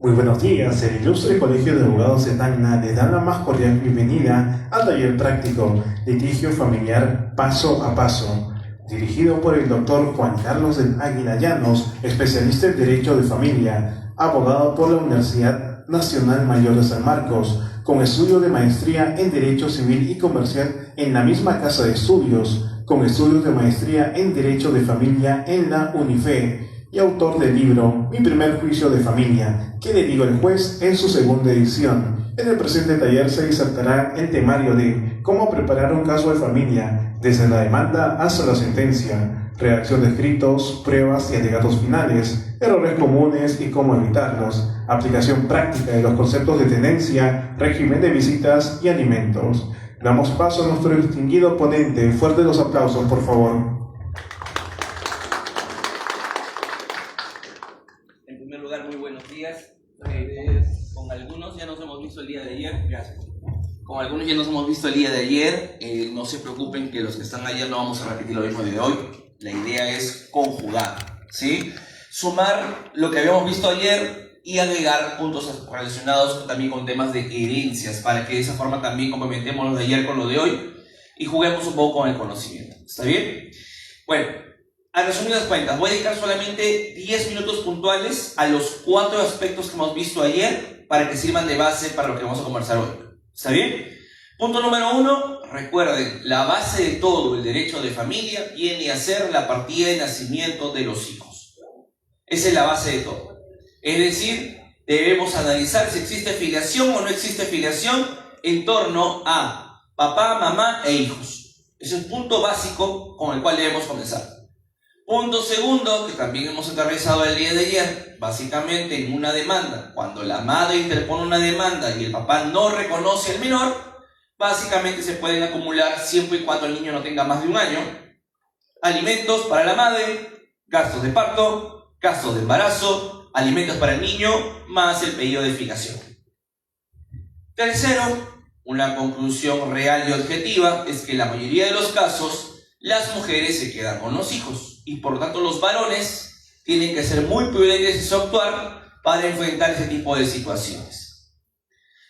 Muy buenos días, el Ilustre Colegio de Abogados de Tacna les da la más cordial bienvenida al taller práctico Litigio Familiar Paso a Paso, dirigido por el doctor Juan Carlos del Águila Llanos, especialista en Derecho de Familia, abogado por la Universidad Nacional Mayor de San Marcos, con estudio de maestría en Derecho Civil y Comercial en la misma casa de estudios, con estudios de maestría en Derecho de Familia en la UNIFE, y autor del libro Mi primer juicio de familia, ¿qué le digo al juez?, en su segunda edición. En el presente taller se disertará el temario de cómo preparar un caso de familia, desde la demanda hasta la sentencia, redacción de escritos, pruebas y alegatos finales, errores comunes y cómo evitarlos, aplicación práctica de los conceptos de tenencia, régimen de visitas y alimentos. Damos paso a nuestro distinguido ponente. Fuertes los aplausos, por favor. Con algunos ya nos hemos visto el día de ayer. Gracias. Con algunos ya nos hemos visto el día de ayer. No se preocupen que los que están ayer no vamos a repetir lo mismo de hoy. La idea es conjugar, ¿sí? Sumar lo que habíamos visto ayer y agregar puntos relacionados también con temas de herencias, para que de esa forma también complementemos lo de ayer con lo de hoy y juguemos un poco con el conocimiento. ¿Está bien? Bueno, a resumidas cuentas, voy a dedicar solamente 10 minutos puntuales a los 4 aspectos que hemos visto ayer para que sirvan de base para lo que vamos a conversar hoy. ¿Está bien? Punto número 1, recuerden, la base de todo el derecho de familia viene a ser la partida de nacimiento de los hijos. Esa es la base de todo. Es decir, debemos analizar si existe filiación o no existe filiación en torno a papá, mamá e hijos. Ese es un punto básico con el cual debemos comenzar. Punto segundo, que también hemos aterrizado el día de ayer, básicamente en una demanda, cuando la madre interpone una demanda y el papá no reconoce al menor, básicamente se pueden acumular, siempre y cuando el niño no tenga más de un año, alimentos para la madre, gastos de parto, gastos de embarazo, alimentos para el niño, más el pedido de filiación. Tercero, una conclusión real y objetiva es que en la mayoría de los casos las mujeres se quedan con los hijos y por lo tanto los varones tienen que ser muy prudentes en su actuar para enfrentar ese tipo de situaciones.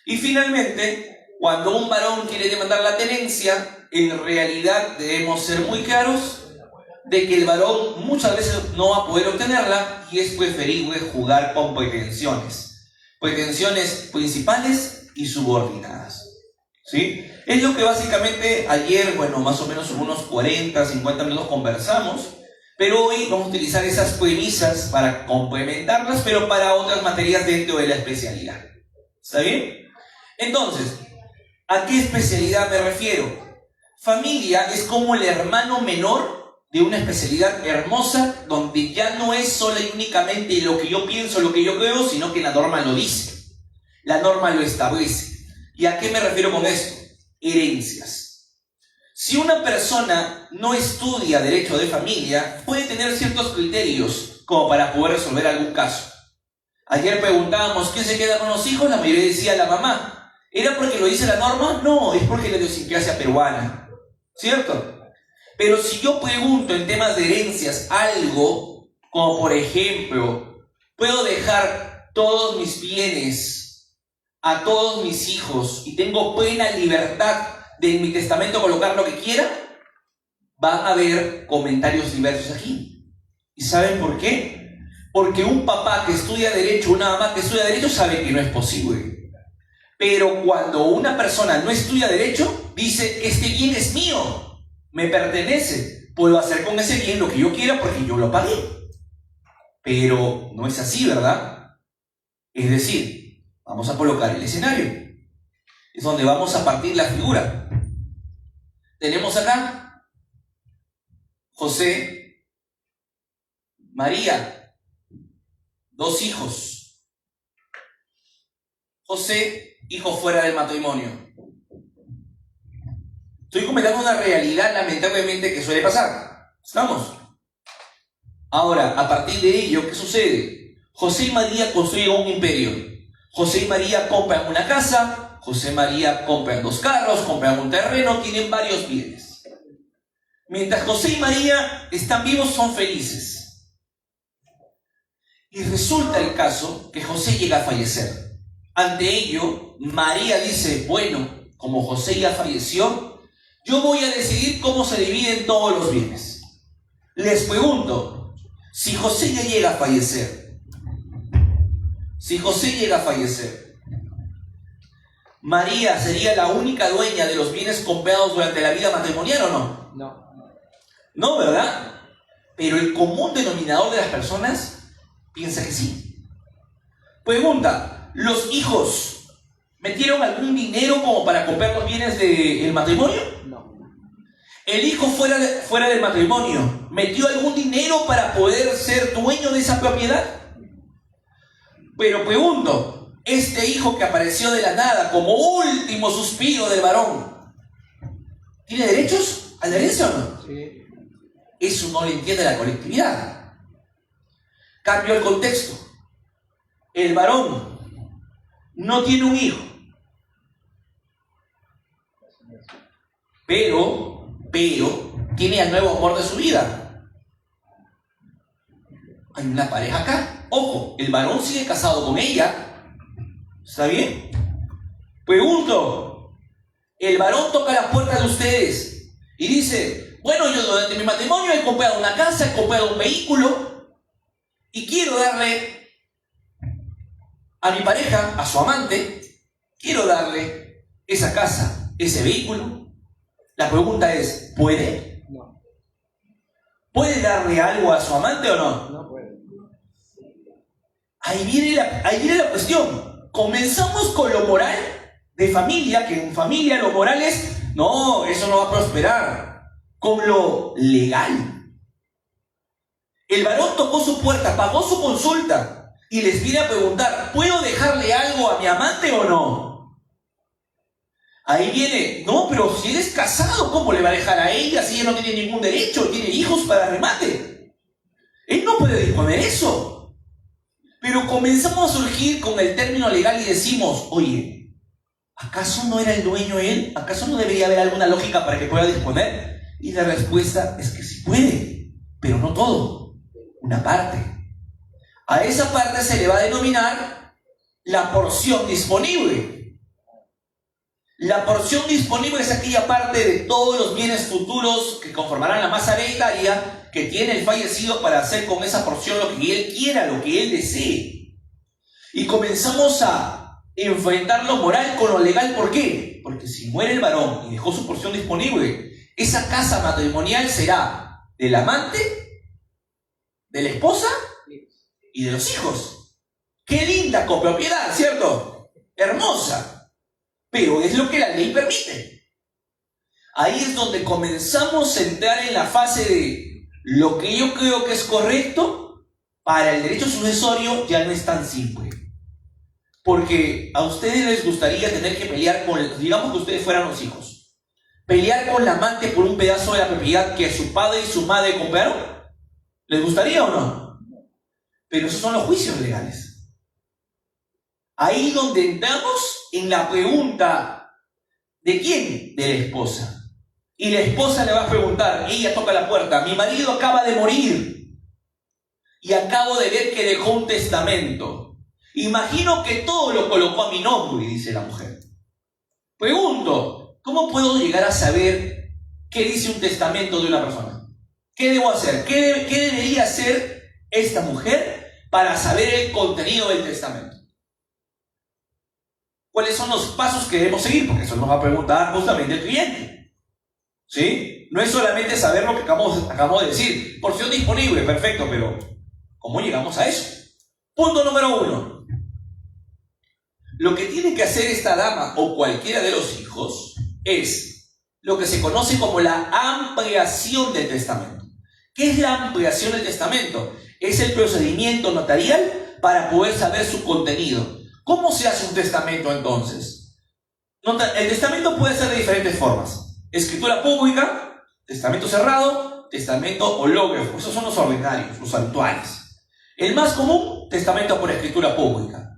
Y finalmente, cuando un varón quiere demandar la tenencia, en realidad debemos ser muy claros de que el varón muchas veces no va a poder obtenerla y es preferible jugar con pretensiones principales y subordinadas. ¿Sí? Es lo que básicamente ayer, más o menos unos 40, 50 minutos conversamos, pero hoy vamos a utilizar esas premisas para complementarlas, pero para otras materias dentro de la especialidad. ¿Está bien? Entonces, ¿a qué especialidad me refiero? Familia es como el hermano menor de una especialidad hermosa, donde ya no es solo y únicamente lo que yo pienso, lo que yo creo, sino que la norma lo dice. La norma lo establece. ¿Y a qué me refiero con esto? Herencias. Si una persona no estudia derecho de familia, puede tener ciertos criterios como para poder resolver algún caso. Ayer preguntábamos, ¿quién se queda con los hijos? La mayoría decía la mamá. ¿Era porque lo dice la norma? No, es porque la idiosincrasia peruana. ¿Cierto? Pero si yo pregunto en temas de herencias algo, como por ejemplo, ¿puedo dejar todos mis bienes a todos mis hijos y tengo plena libertad de en mi testamento colocar lo que quiera? Van a haber comentarios diversos aquí. ¿Y saben por qué? Porque un papá que estudia derecho, una mamá que estudia derecho sabe que no es posible. Pero cuando una persona no estudia derecho, dice, este bien es mío, me pertenece, puedo hacer con ese bien lo que yo quiera porque yo lo pagué. Pero no es así, ¿verdad? Es decir, vamos a colocar el escenario. Es donde vamos a partir la figura. Tenemos acá José, María, 2 hijos. José, hijo fuera del matrimonio. Estoy comentando una realidad lamentablemente que suele pasar. ¿Estamos? Ahora, a partir de ello, ¿qué sucede? José y María construyen un imperio. José y María compran una casa, José y María compran 2 carros, compran un terreno, tienen varios bienes. Mientras José y María están vivos, son felices. Y resulta el caso que José llega a fallecer. Ante ello, María dice, bueno, como José ya falleció, yo voy a decidir cómo se dividen todos los bienes. Les pregunto, si José ya llega a fallecer, ¿María sería la única dueña de los bienes comprados durante la vida matrimonial o no? No. No, ¿verdad? Pero el común denominador de las personas piensa que sí. Pregunta, ¿los hijos metieron algún dinero como para comprar los bienes del matrimonio? No. ¿El hijo fuera del matrimonio metió algún dinero para poder ser dueño de esa propiedad? Pero pregunto, este hijo que apareció de la nada como último suspiro del varón, ¿tiene derechos a la herencia o no? Sí. Eso no le entiende la colectividad. Cambio el contexto. El varón no tiene un hijo, pero tiene al nuevo amor de su vida. Hay una pareja acá. Ojo, el varón sigue casado con ella. ¿Está bien? Pregunto, el varón toca la puerta de ustedes y dice, bueno, yo durante mi matrimonio he comprado una casa, he comprado un vehículo y quiero darle a mi pareja, a su amante, quiero darle esa casa, ese vehículo. La pregunta es, ¿puede? No. ¿Puede darle algo a su amante o no? No puede. Ahí viene la cuestión. Comenzamos con lo moral de familia, que en familia lo moral es, no, eso no va a prosperar. Con lo legal. El varón tocó su puerta, pagó su consulta y les viene a preguntar, ¿puedo dejarle algo a mi amante o no? Ahí viene, no, pero si eres casado, ¿cómo le va a dejar a ella si ella no tiene ningún derecho? Tiene hijos para remate. Él no puede disponer eso. Pero comenzamos a surgir con el término legal y decimos, oye, ¿acaso no era el dueño él? ¿Acaso no debería haber alguna lógica para que pueda disponer? Y la respuesta es que sí puede, pero no todo, una parte. A esa parte se le va a denominar la porción disponible. La porción disponible es aquella parte de todos los bienes futuros que conformarán la masa hereditaria que tiene el fallecido para hacer con esa porción lo que él quiera, lo que él desee. Y comenzamos a enfrentar lo moral con lo legal. ¿Por qué? Porque si muere el varón y dejó su porción disponible, esa casa matrimonial será del amante, de la esposa y de los hijos. ¡Qué linda copropiedad!, ¿cierto? Hermosa. Pero es lo que la ley permite. Ahí es donde comenzamos a entrar en la fase de lo que yo creo que es correcto para el derecho sucesorio ya no es tan simple. Porque a ustedes les gustaría tener que pelear con, digamos que ustedes fueran los hijos, pelear con la amante por un pedazo de la propiedad que su padre y su madre compraron. ¿Les gustaría o no? Pero esos son los juicios legales. Ahí donde entramos en la pregunta ¿de quién? De la esposa. Y la esposa le va a preguntar, ella toca la puerta, mi marido acaba de morir y acabo de ver que dejó un testamento. Imagino que todo lo colocó a mi nombre, dice la mujer. Pregunto, ¿cómo puedo llegar a saber qué dice un testamento de una persona? ¿Qué debo hacer? ¿Qué debería hacer esta mujer para saber el contenido del testamento? ¿Cuáles son los pasos que debemos seguir? Porque eso nos va a preguntar justamente el cliente. ¿Sí? No es solamente saber lo que acabamos de decir. Porción disponible, perfecto, pero ¿cómo llegamos a eso? Punto número 1. Lo que tiene que hacer esta dama o cualquiera de los hijos es lo que se conoce como la ampliación del testamento. ¿Qué es la ampliación del testamento? Es el procedimiento notarial para poder saber su contenido. ¿Cómo se hace un testamento entonces? El testamento puede ser de diferentes formas. Escritura pública, testamento cerrado, testamento hológrafo. Esos son los ordinarios, los habituales. El más común, testamento por escritura pública.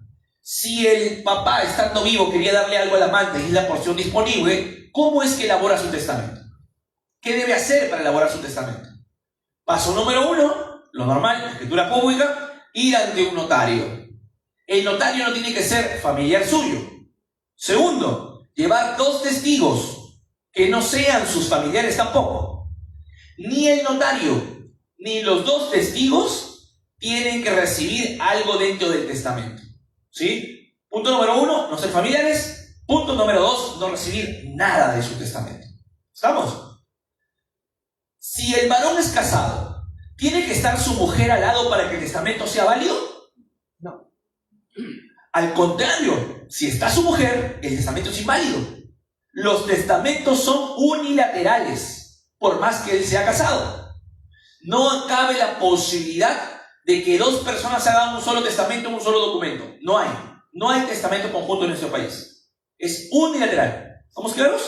Si el papá, estando vivo, quería darle algo al amante y es la porción disponible, ¿cómo es que elabora su testamento? ¿Qué debe hacer para elaborar su testamento? Paso número 1, lo normal, escritura pública. ir ante un notario. El notario no tiene que ser familiar suyo. Segundo, llevar 2 testigos que no sean sus familiares tampoco. Ni el notario ni los 2 testigos tienen que recibir algo dentro del testamento. ¿Sí? Punto número 1, no ser familiares. Punto número 2, no recibir nada de su testamento. ¿Estamos? Si el varón es casado, ¿tiene que estar su mujer al lado para que el testamento sea válido? No. Al contrario, si está su mujer, el testamento es inválido. Los testamentos son unilaterales, por más que él sea casado. No cabe la posibilidad de que 2 personas hagan un solo testamento en un solo documento. No hay. No hay testamento conjunto en nuestro país. Es unilateral. ¿Estamos claros?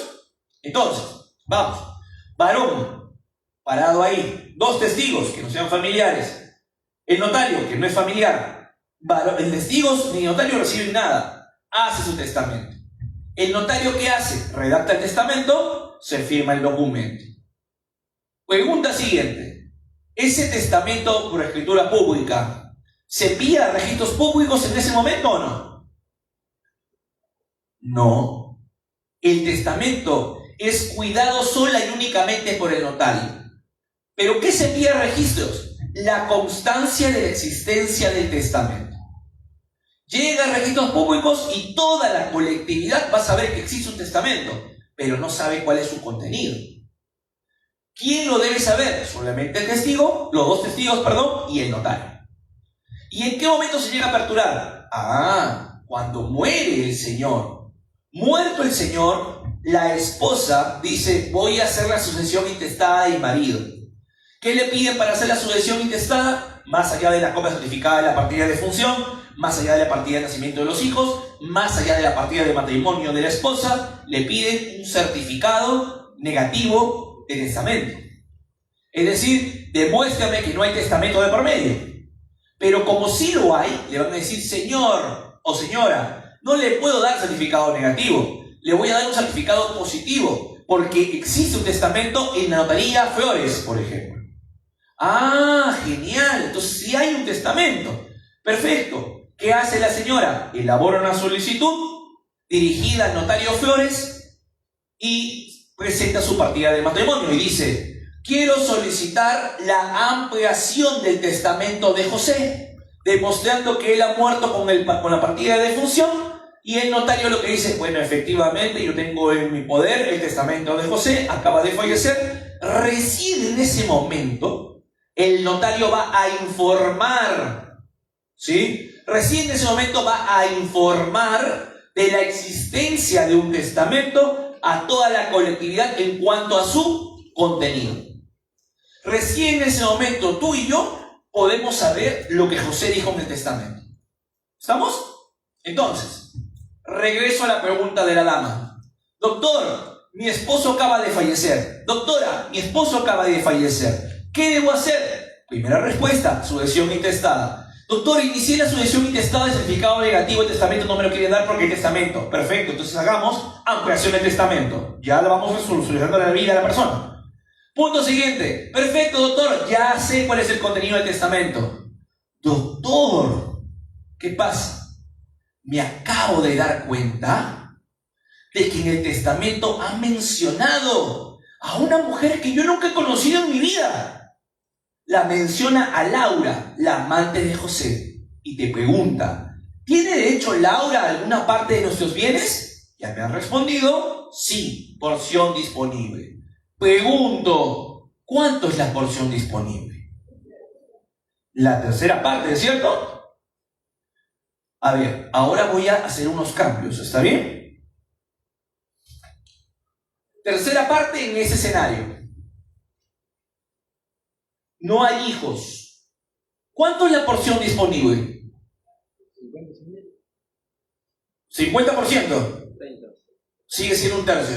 Entonces, vamos. Varón, parado ahí. 2 testigos que no sean familiares. El notario, que no es familiar. El testigos ni notario reciben nada. Hace su testamento. ¿El notario qué hace? Redacta el testamento, se firma el documento. Pregunta siguiente. ¿Ese testamento por escritura pública se envía a registros públicos en ese momento o no? No. El testamento es cuidado sola y únicamente por el notario. ¿Pero qué se envía a registros? La constancia de la existencia del testamento. Llega a registros públicos y toda la colectividad va a saber que existe un testamento, pero no sabe cuál es su contenido. ¿Quién lo debe saber? Solamente el testigo, los 2 testigos, perdón, y el notario. ¿Y en qué momento se llega a aperturar? Cuando muere el señor. Muerto el señor, la esposa dice, voy a hacer la sucesión intestada de mi marido. ¿Qué le piden para hacer la sucesión intestada? Más allá de la copia certificada de la partida de defunción, más allá de la partida de nacimiento de los hijos, más allá de la partida de matrimonio de la esposa, le piden un certificado negativo de testamento. Es decir, demuéstrame que no hay testamento de por medio. Pero como sí lo hay, le van a decir, señor o señora, no le puedo dar certificado negativo, le voy a dar un certificado positivo, porque existe un testamento en la notaría Flores, por ejemplo. Genial, entonces sí hay un testamento. Perfecto. ¿Qué hace la señora? Elabora una solicitud dirigida al notario Flores y presenta su partida de matrimonio y dice, quiero solicitar la ampliación del testamento de José, demostrando que él ha muerto con la partida de defunción, y el notario lo que dice, bueno, efectivamente yo tengo en mi poder el testamento de José, acaba de fallecer. Recién en ese momento el notario va a informar, ¿sí? Recién en ese momento va a informar de la existencia de un testamento a toda la colectividad en cuanto a su contenido. Recién en ese momento tú y yo podemos saber lo que José dijo en el testamento. ¿Estamos? Entonces, regreso a la pregunta de la dama. Doctor, mi esposo acaba de fallecer. Doctora, mi esposo acaba de fallecer. ¿Qué debo hacer? Primera respuesta, sucesión intestada. Doctor, inicié la sucesión intestada de certificado negativo, el testamento no me lo quieren dar porque hay testamento. Perfecto, entonces hagamos ampliación del testamento. Ya le vamos solucionando la vida a la persona. Punto siguiente. Perfecto, doctor, ya sé cuál es el contenido del testamento. Doctor, ¿qué pasa? Me acabo de dar cuenta de que en el testamento ha mencionado a una mujer que yo nunca he conocido en mi vida. La menciona a Laura, la amante de José, y te pregunta, ¿tiene derecho Laura a alguna parte de nuestros bienes? Ya me han respondido, sí, porción disponible. Pregunto, ¿cuánto es la porción disponible? La tercera parte, ¿cierto? A ver, ahora voy a hacer unos cambios, ¿está bien? Tercera parte en ese escenario. No hay hijos. ¿Cuánto es la porción disponible? 50%. Sigue siendo un tercio.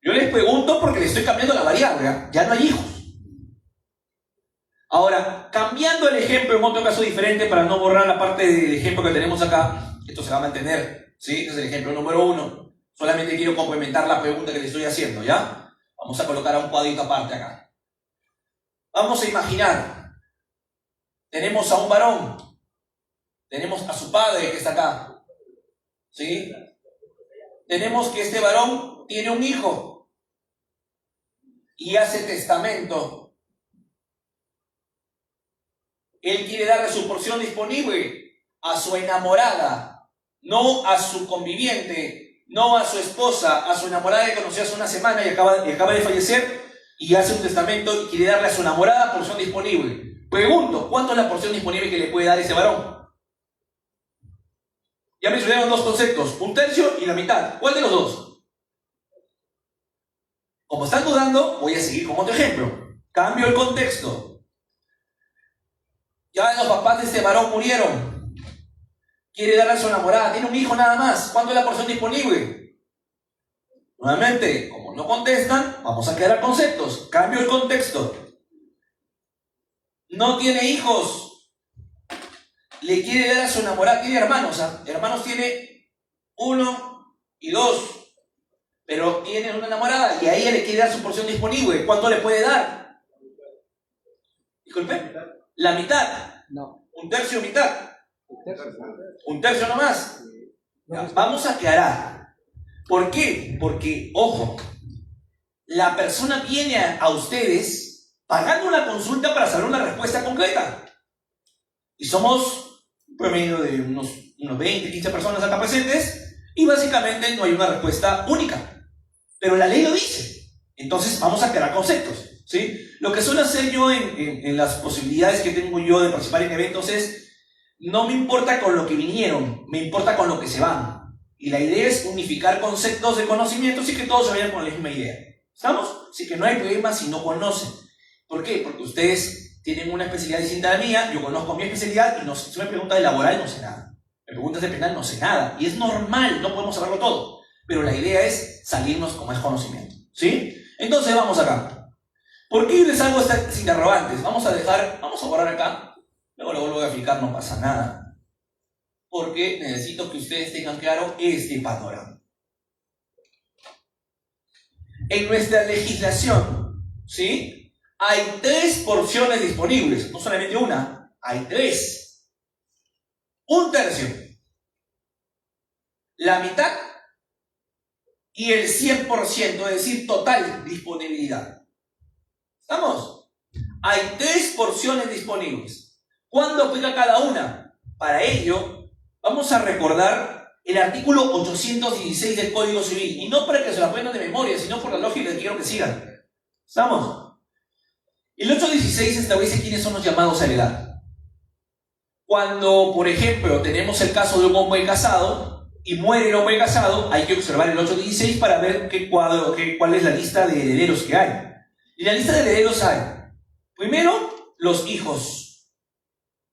Yo les pregunto porque les estoy cambiando la variable, ¿eh? Ya no hay hijos. Ahora, cambiando el ejemplo en otro caso diferente para no borrar la parte del ejemplo que tenemos acá, esto se va a mantener, ¿sí? Este es el ejemplo número 1. Solamente quiero complementar la pregunta que les estoy haciendo, ¿ya? Vamos a colocar a un cuadrito aparte acá. Vamos a imaginar tenemos a un varón, tenemos a su padre que está acá, ¿sí? Tenemos que este varón tiene un hijo y hace testamento. Él quiere darle su porción disponible a su enamorada, no a su conviviente, no a su esposa, a su enamorada que conoció hace una semana y acaba de fallecer, y hace un testamento y quiere darle a su enamorada porción disponible. Pregunto, ¿cuánto es la porción disponible que le puede dar ese varón? Ya mencionaron dos conceptos, un tercio y la mitad. ¿Cuál de los dos? Como están dudando, voy a seguir con otro ejemplo. Cambio el contexto. Ya los papás de este varón murieron. Quiere darle a su enamorada, tiene un hijo nada más. ¿Cuánto es la porción disponible? Nuevamente, como no contestan, vamos a quedar conceptos. Cambio el contexto. No tiene hijos. Le quiere dar a su enamorada. Tiene hermanos. Hermanos tiene 1 y 2. Pero tiene una enamorada y a ella le quiere dar su porción disponible. ¿Cuánto le puede dar? Disculpe. La mitad. No. Un tercio, mitad. Un tercio nomás. No, Vamos a aclarar. ¿Por qué? Porque, ojo, la persona viene a ustedes pagando una consulta para saber una respuesta concreta. Y somos un promedio de unos 20, 15 personas acá presentes y básicamente no hay una respuesta única. Pero la ley lo dice. Entonces vamos a aclarar conceptos, ¿sí? Lo que suelo hacer yo en las posibilidades que tengo yo de participar en eventos es, no me importa con lo que vinieron, me importa con lo que se van. Y la idea es unificar conceptos de conocimientos y que todos se vayan con la misma idea. ¿Estamos? Así que no hay problema si no conocen. ¿Por qué? Porque ustedes tienen una especialidad distinta a la mía, yo conozco mi especialidad y no, si me pregunta de laboral no sé nada. Me preguntas de penal no sé nada. Y es normal, no podemos saberlo todo. Pero la idea es salirnos con más conocimiento. ¿Sí? Entonces vamos acá. ¿Por qué les hago estas interrogantes? Vamos a borrar acá. Luego lo vuelvo a aplicar, no pasa nada. Porque necesito que ustedes tengan claro este panorama. En nuestra legislación, ¿sí? Hay 3 porciones disponibles, no solamente una, hay 3. Un tercio, la mitad y el 100%, es decir, total disponibilidad. ¿Estamos? Hay 3 porciones disponibles. ¿Cuándo aplica cada una? Para ello, vamos a recordar el artículo 816 del Código Civil. Y no para que se lo aprendan de memoria, sino por la lógica que quiero que sigan. ¿Estamos? El 816 establece quiénes son los llamados a heredar. Cuando, por ejemplo, tenemos el caso de un hombre casado y muere el hombre casado, hay que observar el 816 para ver cuál es la lista de herederos que hay. Y la lista de herederos hay, primero, los hijos.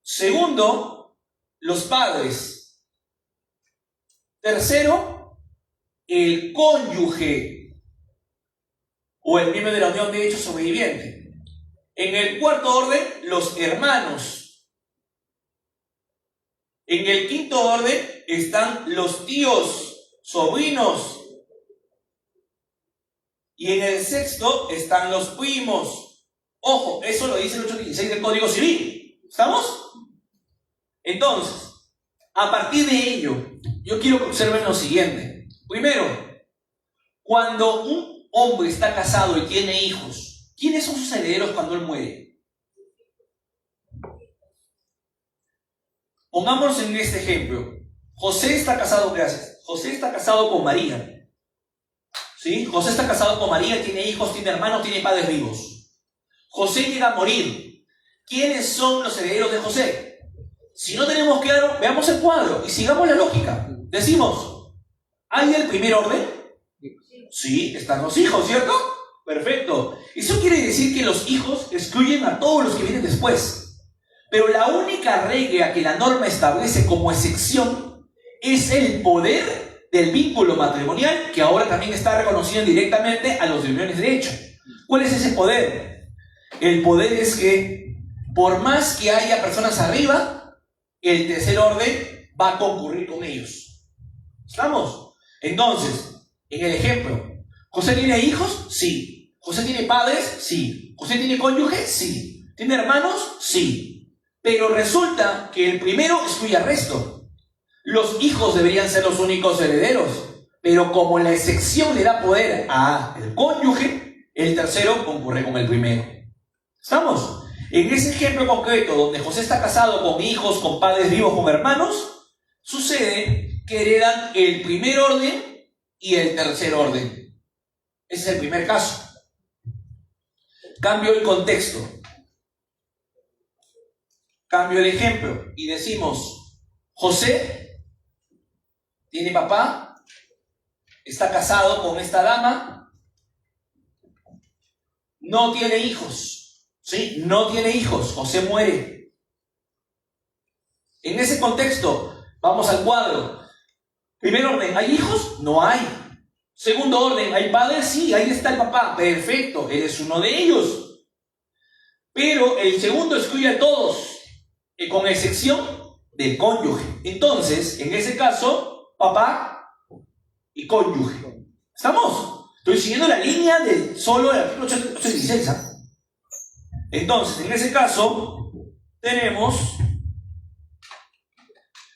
Segundo, los padres. Tercero, el cónyuge o el miembro de la unión de hecho sobreviviente. En el cuarto orden, los hermanos. En el quinto orden están los tíos, sobrinos. Y en el sexto están los primos. Ojo, eso lo dice el 816 del Código Civil. ¿Estamos? Entonces, a partir de ello, yo quiero que observen lo siguiente. Primero, cuando un hombre está casado y tiene hijos, ¿quiénes son sus herederos cuando él muere? Pongámonos en este ejemplo. José está casado, gracias. José está casado con María. ¿Sí? José está casado con María, tiene hijos, tiene hermanos, tiene padres vivos. José llega a morir. ¿Quiénes son los herederos de José? Si no tenemos claro, veamos el cuadro y sigamos la lógica. Decimos, ¿hay el primer orden? Sí, están los hijos, ¿cierto? Perfecto. Eso quiere decir que los hijos excluyen a todos los que vienen después. Pero la única regla que la norma establece como excepción es el poder del vínculo matrimonial, que ahora también está reconocido directamente a los de uniones de hecho. ¿Cuál es ese poder? El poder es que, por más que haya personas arriba, el tercer orden va a concurrir con ellos. ¿Estamos? Entonces, en el ejemplo, ¿José tiene hijos? Sí. ¿José tiene padres? Sí. ¿José tiene cónyuge? Sí. ¿Tiene hermanos? Sí. Pero resulta que el primero excluye al resto. Los hijos deberían ser los únicos herederos, pero como la excepción le da poder al cónyuge, el tercero concurre con el primero. ¿Estamos? En ese ejemplo concreto, donde José está casado con hijos, con padres vivos, con hermanos, sucede que heredan el primer orden y el tercer orden. Ese es el primer caso. Cambio el contexto. Cambio el ejemplo y decimos, José tiene papá, está casado con esta dama, no tiene hijos, ¿sí? No tiene hijos, José muere. En ese contexto, vamos al cuadro. Primer orden, ¿hay hijos? No hay. Segundo orden, ¿hay padres? Sí, ahí está el papá. Perfecto, eres uno de ellos. Pero el segundo excluye a todos, con excepción del cónyuge. Entonces, en ese caso, papá y cónyuge. ¿Estamos? Estoy siguiendo la línea del solo del artículo 816. ¿Ah? Entonces, en ese caso, tenemos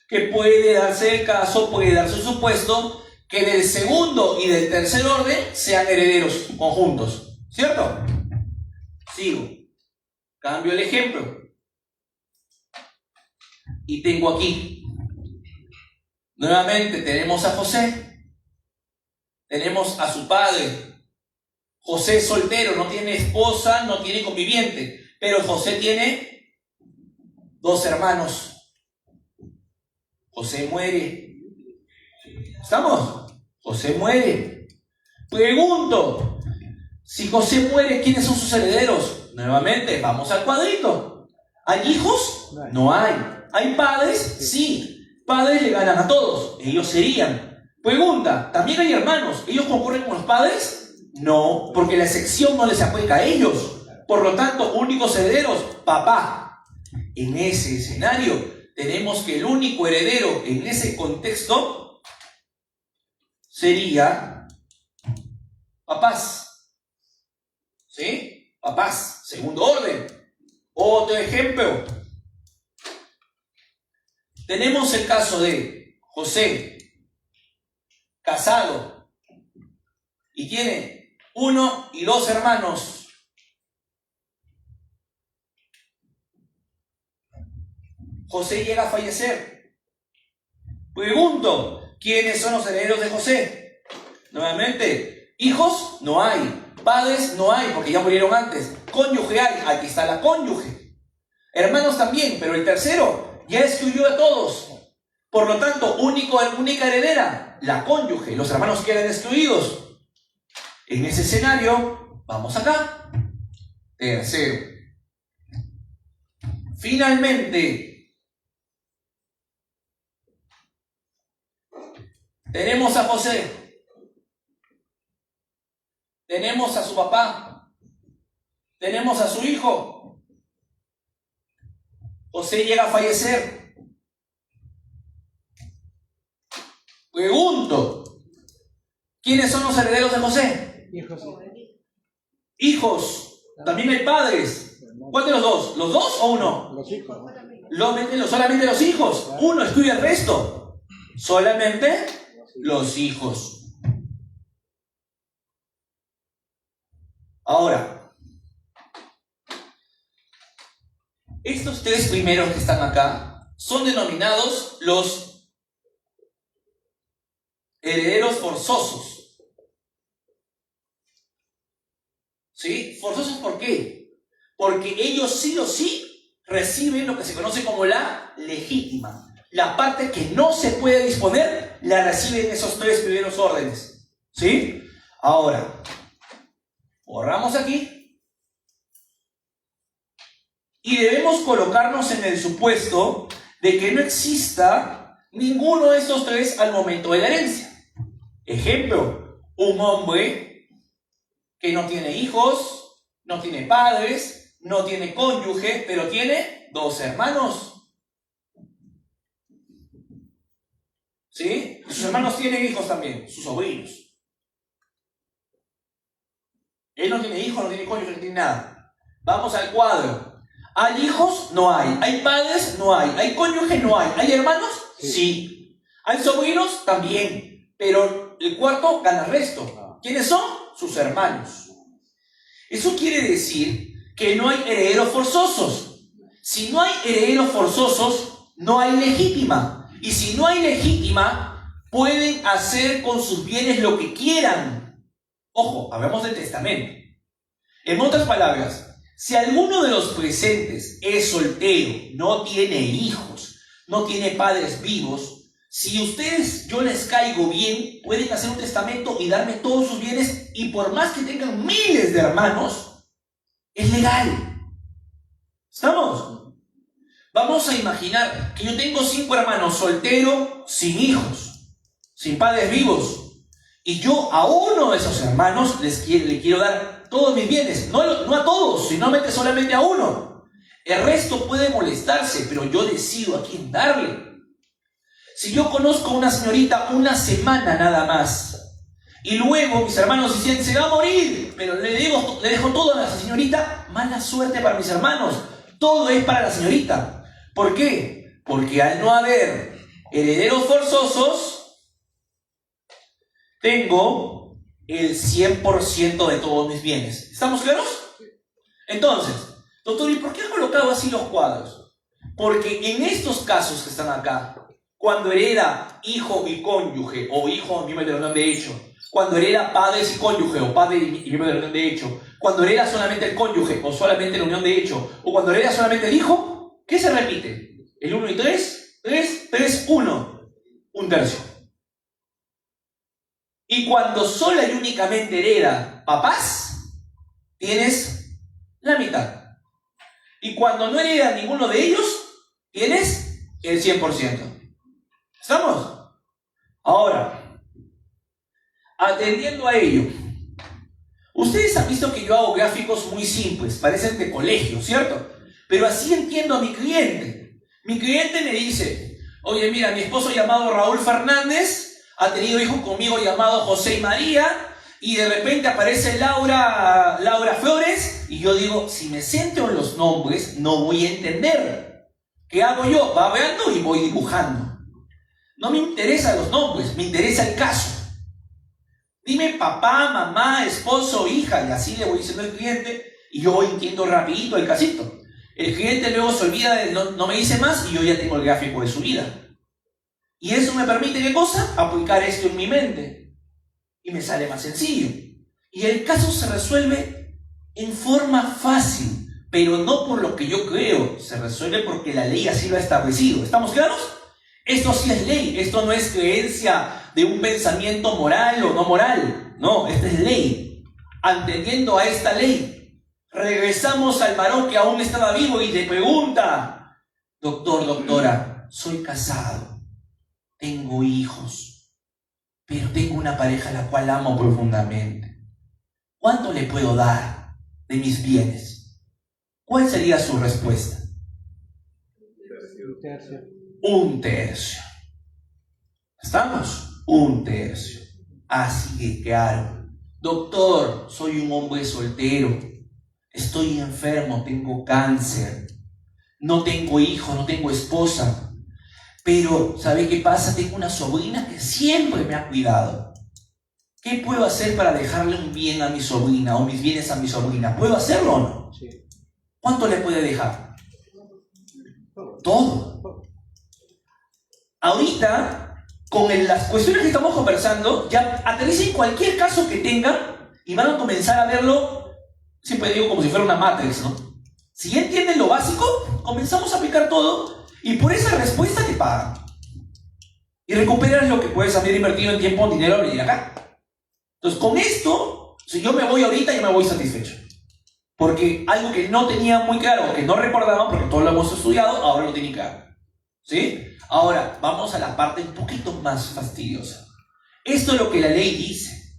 que puede darse el caso, puede darse el supuesto que del segundo y del tercer orden sean herederos conjuntos. ¿Cierto? Sigo. Cambio el ejemplo. Y tengo aquí, nuevamente tenemos a José, tenemos a su padre. José es soltero, no tiene esposa, no tiene conviviente, pero José tiene dos hermanos. José muere. ¿Estamos? José muere. Pregunto, si José muere, ¿quiénes son sus herederos? Nuevamente, vamos al cuadrito. ¿Hay hijos? No hay. ¿Hay padres? Sí. Padres le ganan a todos. Ellos serían. Pregunta, ¿también hay hermanos? ¿Ellos concurren con los padres? No, porque la excepción no les aplica a ellos. Por lo tanto, únicos herederos, papá. En ese escenario, tenemos que el único heredero en ese contexto sería papás. ¿Sí? Papás. Segundo orden. Otro ejemplo. Tenemos el caso de José, casado, y tiene 1 y 2 hermanos. José llega a fallecer. Pregunto, ¿quiénes son los herederos de José? Nuevamente, hijos no hay, padres no hay, porque ya murieron antes. Cónyuge hay, aquí está la cónyuge. Hermanos también, pero el tercero ya excluyó a todos. Por lo tanto, única heredera, la cónyuge. Los hermanos quedan excluidos. En ese escenario, vamos acá. Tercero. Finalmente, tenemos a José. Tenemos a su papá. Tenemos a su hijo. José llega a fallecer. Pregunto, ¿quiénes son los herederos de José? Hijos. Hijos. También hay padres. ¿Cuál de los dos? ¿Los dos o uno? Los hijos. Solamente los hijos. Uno excluye al resto. Solamente los hijos. Ahora, estos tres primeros que están acá son denominados los herederos forzosos. ¿Sí? ¿Forzosos por qué? Porque ellos sí o sí reciben lo que se conoce como la legítima. La parte que no se puede disponer, la reciben esos tres primeros órdenes. ¿Sí? Ahora, borramos aquí. Y debemos colocarnos en el supuesto de que no exista ninguno de estos tres al momento de la herencia. Ejemplo, un hombre que no tiene hijos, no tiene padres, no tiene cónyuge, pero tiene 2 hermanos. ¿Sí? Sus hermanos tienen hijos también, sus sobrinos. Él no tiene hijos, no tiene cónyuge, no tiene nada. Vamos al cuadro. ¿Hay hijos? No hay. ¿Hay padres? No hay. ¿Hay cónyuge? No hay. ¿Hay hermanos? Sí. ¿Hay sobrinos? También. Pero el cuarto gana el resto. ¿Quiénes son? Sus hermanos. Eso quiere decir que no hay herederos forzosos. Si no hay herederos forzosos, no hay legítima. Y si no hay legítima, pueden hacer con sus bienes lo que quieran. Ojo, hablamos del testamento. En otras palabras, si alguno de los presentes es soltero, no tiene hijos, no tiene padres vivos, si ustedes, yo les caigo bien, pueden hacer un testamento y darme todos sus bienes, y por más que tengan miles de hermanos, es legal. ¿Estamos? Vamos a imaginar que yo tengo 5 hermanos, soltero, sin hijos, sin padres vivos, y yo a uno de esos hermanos le quiero dar todos mis bienes, no a todos, sino solamente a uno. El resto puede molestarse, pero yo decido a quién darle. Si yo conozco a una señorita una semana nada más, y luego mis hermanos dicen, se va a morir, pero le dejo todo a la señorita, mala suerte para mis hermanos. Todo es para la señorita. ¿Por qué? Porque al no haber herederos forzosos, tengo el 100% de todos mis bienes. ¿Estamos claros? Entonces, doctor, ¿y por qué he colocado así los cuadros? Porque en estos casos que están acá, cuando hereda hijo y cónyuge, o hijo y miembro de la unión de hecho, cuando hereda padres y cónyuge, o padre y miembro de la unión de hecho, cuando hereda solamente el cónyuge, o solamente la unión de hecho, o cuando hereda solamente el hijo, ¿qué se repite? ¿El 1 y 3? 3, 1. Un tercio. Y cuando solo y únicamente hereda papás, tienes la mitad. Y cuando no hereda ninguno de ellos, tienes el 100%. ¿Estamos? Ahora, atendiendo a ello, ustedes han visto que yo hago gráficos muy simples, parecen de colegio, ¿cierto? Pero así entiendo a mi cliente. Mi cliente me dice, oye, mira, mi esposo llamado Raúl Fernández ha tenido hijos conmigo llamado José y María, y de repente aparece Laura Flores, y yo digo, si me centro en los nombres, no voy a entender. ¿Qué hago yo? Va hablando y voy dibujando. No me interesan los nombres, me interesa el caso. Dime papá, mamá, esposo, hija, y así le voy diciendo al cliente, y yo entiendo rapidito el casito. El cliente luego se olvida, no me dice más, y yo ya tengo el gráfico de su vida. Y eso me permite, ¿qué cosa? Aplicar esto en mi mente. Y me sale más sencillo. Y el caso se resuelve en forma fácil, pero no por lo que yo creo. Se resuelve porque la ley así lo ha establecido. ¿Estamos claros? Esto sí es ley. Esto no es creencia de un pensamiento moral o no moral. No, esta es ley. Atendiendo a esta ley, regresamos al varón que aún estaba vivo y le pregunta, doctor, doctora, soy casado. Tengo hijos, pero tengo una pareja a la cual amo profundamente. ¿Cuánto le puedo dar de mis bienes? ¿Cuál sería su respuesta? Un tercio. ¿Estamos? Un tercio. Así que claro. Doctor, soy un hombre soltero. Estoy enfermo, tengo cáncer. No tengo hijo, no tengo esposa. Pero, ¿sabe qué pasa? Tengo una sobrina que siempre me ha cuidado. ¿Qué puedo hacer para dejarle un bien a mi sobrina o mis bienes a mi sobrina? ¿Puedo hacerlo o no? Sí. ¿Cuánto le puede dejar? Todo. Ahorita, con las cuestiones que estamos conversando, ya aterricen cualquier caso que tengan y van a comenzar a verlo, siempre digo como si fuera una Matrix, ¿no? Si ya entienden lo básico, comenzamos a aplicar todo. Y por esa respuesta te pagan. Y recuperas lo que puedes haber invertido en tiempo, en dinero, a venir acá. Entonces, con esto, si yo me voy ahorita, yo me voy satisfecho. Porque algo que no tenía muy claro, que no recordaban, porque todos lo hemos estudiado, ahora lo tienen claro. ¿Sí? Ahora, vamos a la parte un poquito más fastidiosa. Esto es lo que la ley dice.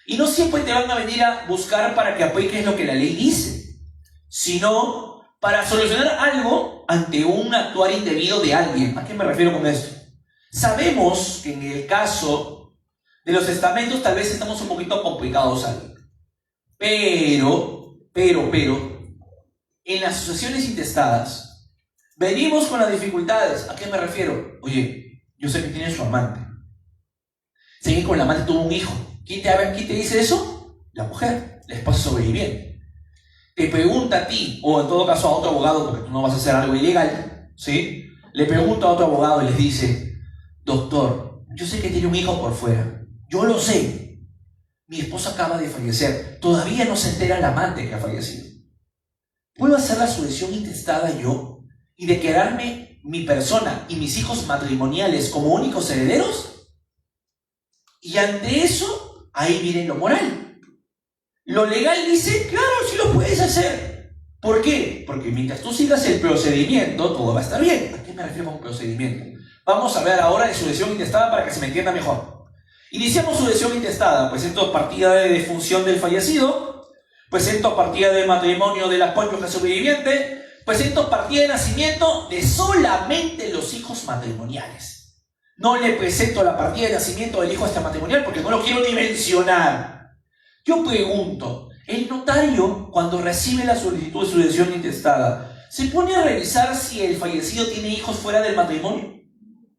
Y no siempre te van a venir a buscar para que apliques lo que la ley dice, sino para solucionar algo ante un actuar indebido de alguien. ¿A qué me refiero con esto? Sabemos que en el caso de los testamentos tal vez estamos un poquito complicados ahí. Pero, en las sucesiones intestadas, venimos con las dificultades. ¿A qué me refiero? Oye, yo sé que tiene su amante. Sé que con la amante tuvo un hijo. ¿Quién te dice eso? La mujer, la esposa sobreviviente. Te pregunta a ti, o en todo caso a otro abogado, porque tú no vas a hacer algo ilegal, ¿sí? Le pregunta a otro abogado y les dice: doctor, yo sé que tiene un hijo por fuera. Yo lo sé. Mi esposa acaba de fallecer. Todavía no se entera el amante que ha fallecido. ¿Puedo hacer la sucesión intestada yo y declararme mi persona y mis hijos matrimoniales como únicos herederos? Y ante eso, ahí viene lo moral. Lo legal dice, claro, sí lo puedes hacer. ¿Por qué? Porque mientras tú sigas el procedimiento, todo va a estar bien. ¿A qué me refiero con procedimiento? Vamos a hablar ahora de sucesión intestada para que se me entienda mejor. Iniciamos sucesión intestada, presento partida de defunción del fallecido, presento partida de matrimonio de la cónyuge sobreviviente, presento partida de nacimiento de solamente los hijos matrimoniales. No le presento la partida de nacimiento del hijo extramatrimonial porque no lo quiero ni mencionar. Yo pregunto, ¿el notario, cuando recibe la solicitud de sucesión intestada, se pone a revisar si el fallecido tiene hijos fuera del matrimonio?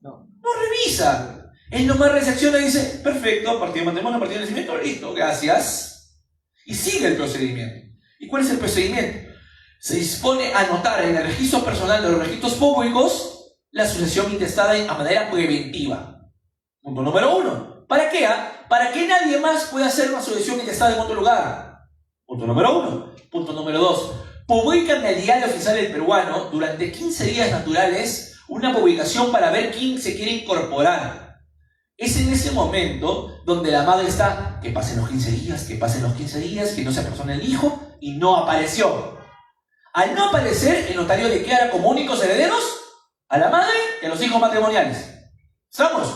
No revisa. Él nomás recepciona y dice, perfecto, partida de matrimonio, partida de nacimiento, listo, gracias. Y sigue el procedimiento. ¿Y cuál es el procedimiento? Se dispone a anotar en el registro personal de los registros públicos la sucesión intestada a manera preventiva. Punto número 1. ¿Para qué? Para que nadie más pueda hacer una sucesión intestada en otro lugar. Punto número 1. Punto número 2. Publica en el Diario Oficial del Peruano durante 15 días naturales una publicación para ver quién se quiere incorporar. Es en ese momento donde la madre está, que pasen los 15 días, que pasen los 15 días, que no se apersone el hijo, y no apareció. Al no aparecer, el notario declara como únicos herederos a la madre y a los hijos matrimoniales. ¿Estamos?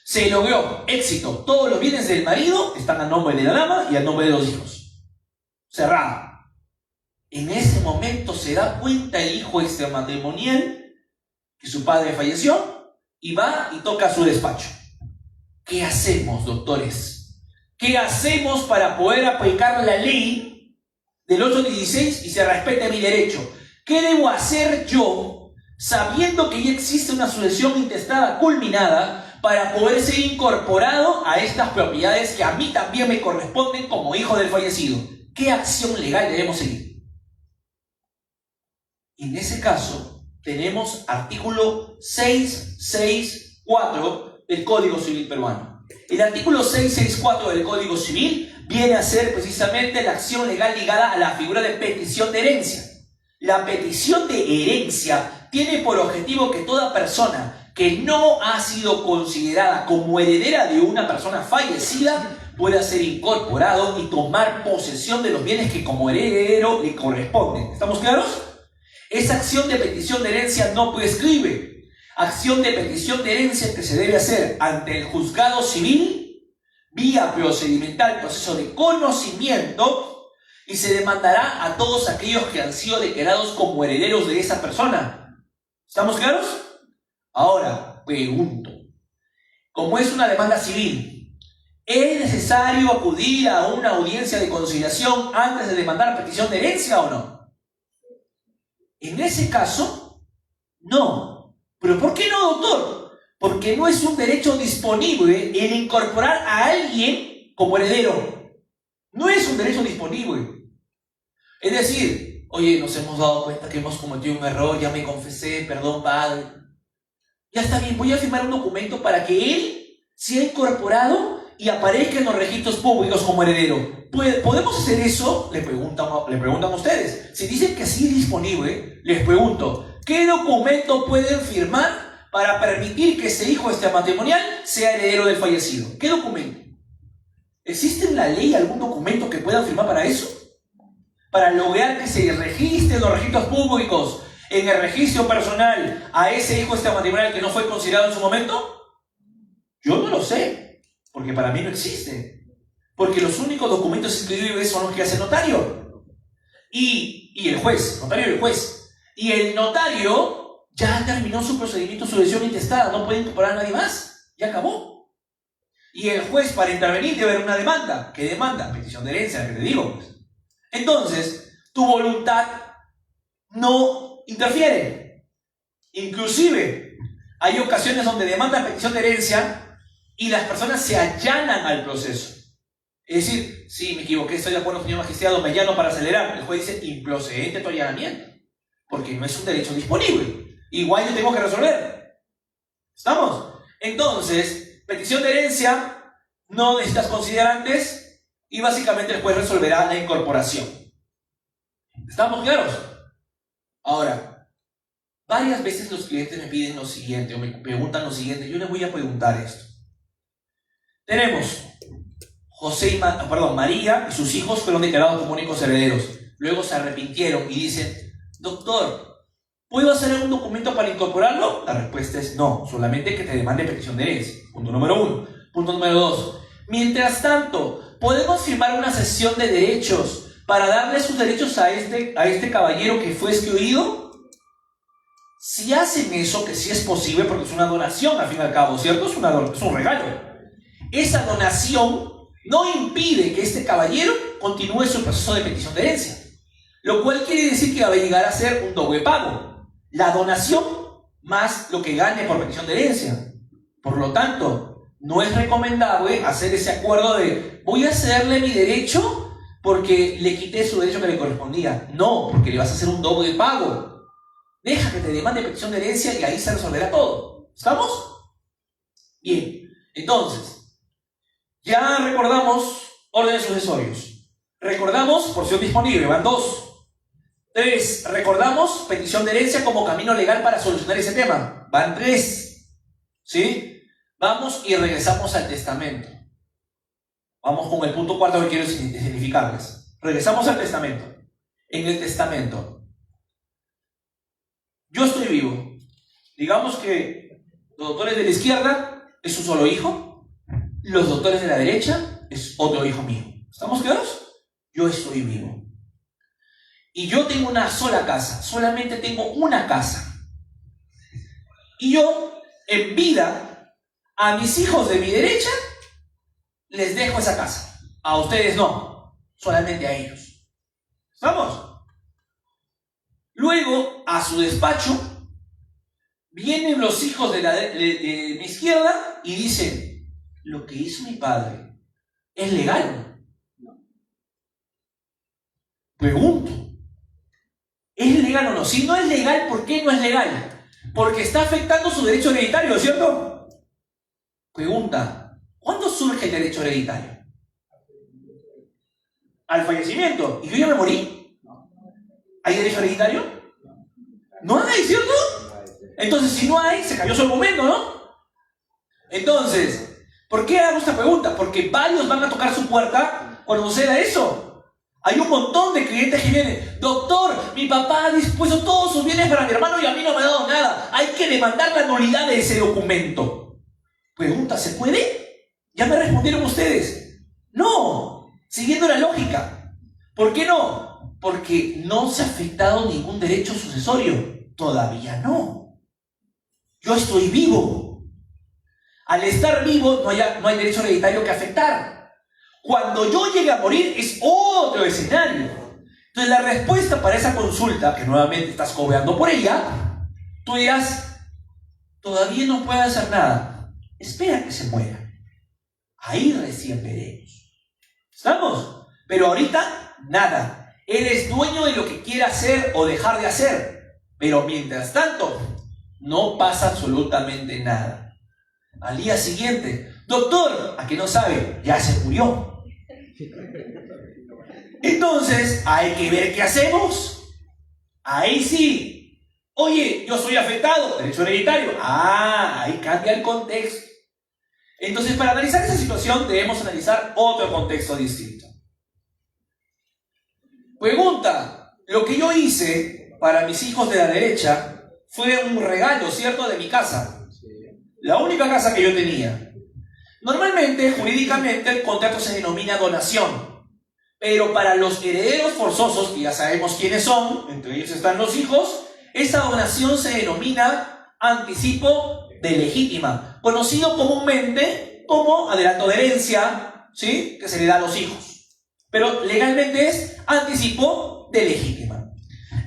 Se logró éxito. Todos los bienes del marido están a nombre de la dama y a nombre de los hijos. Cerrado. En ese momento se da cuenta el hijo extramatrimonial que su padre falleció y va y toca su despacho. ¿Qué hacemos, doctores? ¿Qué hacemos para poder aplicar la ley del 816 y se respete mi derecho? ¿Qué debo hacer yo sabiendo que ya existe una sucesión intestada culminada para poder ser incorporado a estas propiedades que a mí también me corresponden como hijo del fallecido? ¿Qué acción legal debemos seguir? En ese caso, tenemos artículo 664 del Código Civil peruano. El artículo 664 del Código Civil viene a ser precisamente la acción legal ligada a la figura de petición de herencia. La petición de herencia tiene por objetivo que toda persona que no ha sido considerada como heredera de una persona fallecida pueda ser incorporado y tomar posesión de los bienes que como heredero le corresponden. ¿Estamos claros? Esa acción de petición de herencia no prescribe. Acción de petición de herencia que se debe hacer ante el juzgado civil, vía procedimental, proceso de conocimiento, y se demandará a todos aquellos que han sido declarados como herederos de esa persona. ¿Estamos claros? Ahora, pregunto, como es una demanda civil, ¿es necesario acudir a una audiencia de conciliación antes de demandar petición de herencia o no? En ese caso, no. ¿Pero por qué no, doctor? Porque no es un derecho disponible el incorporar a alguien como heredero. No es un derecho disponible. Es decir, oye, nos hemos dado cuenta que hemos cometido un error, ya me confesé, perdón, padre. Ya está bien, voy a firmar un documento para que él sea incorporado y aparezca en los registros públicos como heredero. ¿Podemos hacer eso? Le preguntan ustedes. Si dicen que sí es disponible, les pregunto, ¿qué documento pueden firmar para permitir que ese hijo extramatrimonial sea heredero del fallecido? ¿Qué documento? ¿Existe en la ley algún documento que puedan firmar para eso? Para lograr que se registre en los registros públicos, en el registro personal, a ese hijo extramatrimonial que no fue considerado en su momento. Yo no lo sé, porque para mí no existe. Porque los únicos documentos inscribibles son los que hace el notario. Y el juez, notario y el juez. Y el notario ya terminó su procedimiento de sucesión intestada, no puede incorporar a nadie más, ya acabó. Y el juez, para intervenir, debe haber una demanda. ¿Qué demanda? Petición de herencia, que te digo. Entonces, tu voluntad no interfieren. Inclusive, hay ocasiones donde demandan petición de herencia y las personas se allanan al proceso. Es decir, sí, me equivoqué, estoy de acuerdo, señor magistrado, me allano para acelerar. El juez dice, improcedente tu allanamiento, porque no es un derecho disponible. Igual yo tengo que resolver. ¿Estamos? Entonces, petición de herencia, no necesitas considerantes y básicamente el juez resolverá la incorporación. ¿Estamos claros? Ahora, varias veces los clientes me piden lo siguiente o me preguntan lo siguiente. Yo les voy a preguntar esto. Tenemos María y sus hijos fueron declarados como únicos herederos. Luego se arrepintieron y dicen, doctor, ¿puedo hacer algún documento para incorporarlo? La respuesta es no, solamente que te demande petición de herencia. Punto número 1. Punto número 2. Mientras tanto, ¿podemos firmar una cesión de derechos para darle sus derechos a este caballero que fue excluido? Si hacen eso, que sí es posible porque es una donación al fin y al cabo, ¿cierto? Es un regalo. Esa donación no impide que este caballero continúe su proceso de petición de herencia, lo cual quiere decir que va a llegar a ser un doble pago. La donación más lo que gane por petición de herencia. Por lo tanto, no es recomendable hacer ese acuerdo de voy a cederle mi derecho porque le quité su derecho que le correspondía. No, porque le vas a hacer un doble pago. Deja que te demande petición de herencia y ahí se resolverá todo. ¿Estamos? Bien, entonces, ya recordamos órdenes sucesorios. Recordamos porción disponible, van 2. 3, recordamos petición de herencia como camino legal para solucionar ese tema. Van 3. ¿Sí? Vamos y regresamos al testamento. Vamos con el punto 4 que quiero significarles. Regresamos al testamento. En el testamento, yo estoy vivo. Digamos que los doctores de la izquierda es un solo hijo. Los doctores de la derecha es otro hijo mío. ¿Estamos claros? Yo estoy vivo. Y yo tengo una sola casa. Solamente tengo una casa. Y yo, en vida, a mis hijos de mi derecha, les dejo esa casa. A ustedes no. Solamente a ellos. ¿Estamos? Luego, a su despacho, vienen los hijos de mi izquierda y dicen, lo que hizo mi padre es legal. Pregunto, ¿es legal o no? Si no es legal, ¿por qué no es legal? Porque está afectando su derecho hereditario, ¿cierto? Pregunta, ¿cuándo surge el derecho hereditario? Al fallecimiento. ¿Y yo ya me morí? ¿Hay derecho hereditario? No hay, ¿cierto? Entonces, si no hay, se cayó su argumento, ¿no? Entonces, ¿por qué hago esta pregunta? Porque varios van a tocar su puerta cuando suceda eso. Hay un montón de clientes que vienen, doctor, mi papá ha dispuesto todos sus bienes para mi hermano y a mí no me ha dado nada. Hay que demandar la nulidad de ese documento. Pregunta, ¿se puede? Ya me respondieron ustedes. No, siguiendo la lógica. ¿Por qué no? Porque no se ha afectado ningún derecho sucesorio. Todavía no. Yo estoy vivo. Al estar vivo no hay derecho hereditario que afectar. Cuando yo llegue a morir es otro escenario. Entonces la respuesta para esa consulta, que nuevamente estás cobrando por ella, tú dirás, todavía no puedo hacer nada. Espera que se muera. Ahí recién veremos. ¿Estamos? Pero ahorita, nada. Eres dueño de lo que quiera hacer o dejar de hacer. Pero mientras tanto, no pasa absolutamente nada. Al día siguiente, doctor, ¿a qué no sabe? Ya se murió. Entonces, hay que ver qué hacemos. Ahí sí. Oye, yo soy afectado, derecho hereditario. Ah, ahí cambia el contexto. Entonces, para analizar esa situación, debemos analizar otro contexto distinto. Pregunta, lo que yo hice para mis hijos de la derecha fue un regalo, ¿cierto?, de mi casa. La única casa que yo tenía. Normalmente, jurídicamente, el contrato se denomina donación. Pero para los herederos forzosos, que ya sabemos quiénes son, entre ellos están los hijos, esa donación se denomina anticipo de legítima, conocido comúnmente como adelanto de herencia, ¿sí?, que se le da a los hijos. Pero legalmente es anticipo de legítima.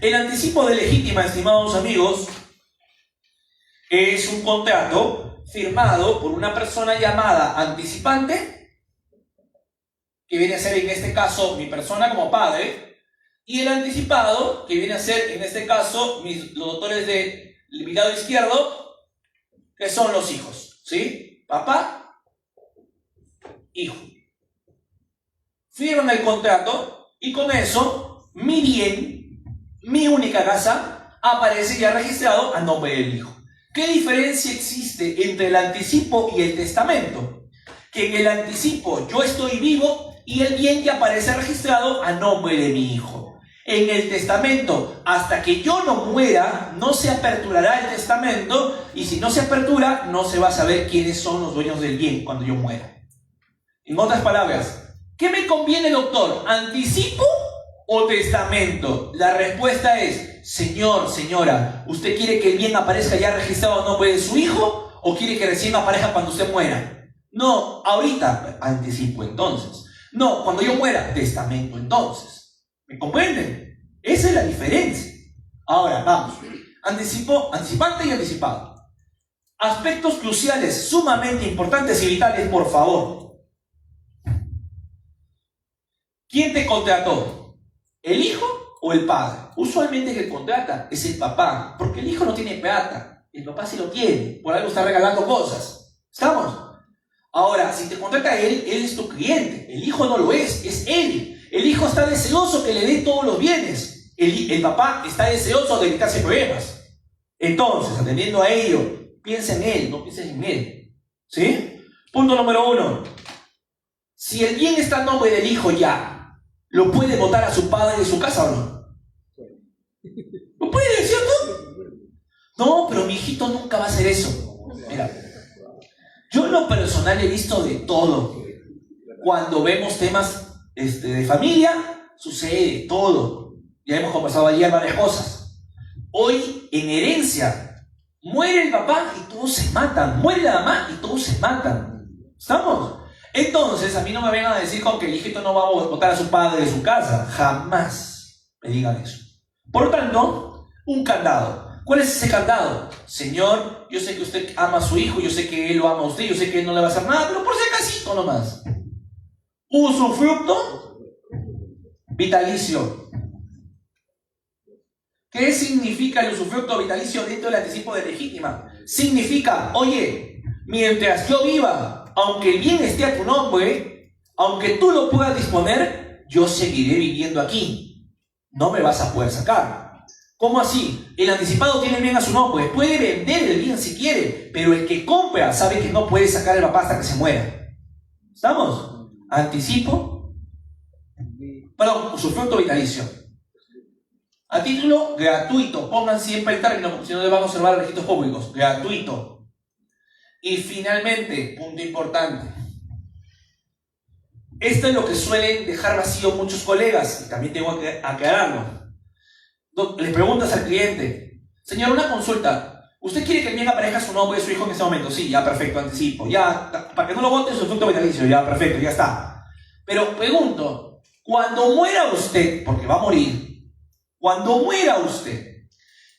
El anticipo de legítima, estimados amigos, es un contrato firmado por una persona llamada anticipante, que viene a ser en este caso mi persona como padre, y el anticipado, que viene a ser en este caso los doctores de limitado izquierdo, que son los hijos, ¿sí? Papá, hijo. Firman el contrato y con eso mi bien, mi única casa, aparece ya registrado a nombre del hijo. ¿Qué diferencia existe entre el anticipo y el testamento? Que en el anticipo yo estoy vivo y el bien ya aparece registrado a nombre de mi hijo. En el testamento, hasta que yo no muera, no se aperturará el testamento, y si no se apertura, no se va a saber quiénes son los dueños del bien cuando yo muera. En otras palabras, ¿qué me conviene, doctor? ¿Anticipo o testamento? La respuesta es: señor, señora, ¿usted quiere que el bien aparezca ya registrado a nombre de su hijo o quiere que recién aparezca cuando usted muera? No, ahorita, anticipo entonces. No, cuando yo muera, testamento entonces. ¿Me comprenden? Esa es la diferencia. Ahora, vamos. Anticipo, anticipante y anticipado. Aspectos cruciales, sumamente importantes y vitales, por favor. ¿Quién te contrató? ¿El hijo o el padre? Usualmente el que contrata es el papá, porque el hijo no tiene plata, el papá sí lo tiene, por algo está regalando cosas. ¿Estamos? Ahora, si te contrata él es tu cliente, el hijo no lo es él. El hijo está deseoso que le dé todos los bienes, el papá está deseoso de evitarse problemas. Entonces, atendiendo a ello, piensa en él, no pienses en él. ¿Sí? Punto número 1. Si el bien está a nombre del hijo ya, ¿lo puede votar a su padre de su casa o no? ¿Lo puede, cierto? No, pero mi hijito nunca va a hacer eso. Mira, yo en lo personal he visto de todo. Cuando vemos temas de familia, sucede todo. Ya hemos conversado ayer varias cosas. Hoy, en herencia, muere el papá y todos se matan. Muere la mamá y todos se matan. ¿Estamos? Entonces, a mí no me vengan a decir con que el hijito no va a votar a su padre de su casa. Jamás me digan eso. Por lo tanto, un candado. ¿Cuál es ese candado? Señor, yo sé que usted ama a su hijo, yo sé que él lo ama a usted, yo sé que él no le va a hacer nada, pero por si acasito nomás. Usufructo vitalicio. ¿Qué significa el usufructo vitalicio dentro del anticipo de legítima? Significa, oye, mientras yo viva, aunque el bien esté a tu nombre, aunque tú lo puedas disponer, yo seguiré viviendo aquí. No me vas a poder sacar. ¿Cómo así? El anticipado tiene el bien a su nombre, puede vender el bien si quiere, pero el que compra sabe que no puede sacar el papá hasta que se muera. ¿Estamos? Anticipo, perdón, usufructo vitalicio. A título gratuito, pongan siempre el término, porque si no le van a observar registros públicos. Gratuito. Y finalmente, punto importante. Esto es lo que suelen dejar vacío muchos colegas, y también tengo que aclararlo. Les preguntas al cliente: señor, una consulta. ¿Usted quiere que el bien aparezca su nombre de su hijo en este momento? Sí, ya, perfecto, anticipo. Ya, para que no lo vote, usufructo vitalicio. Ya, perfecto, ya está. Pero pregunto, cuando muera usted, porque va a morir, cuando muera usted,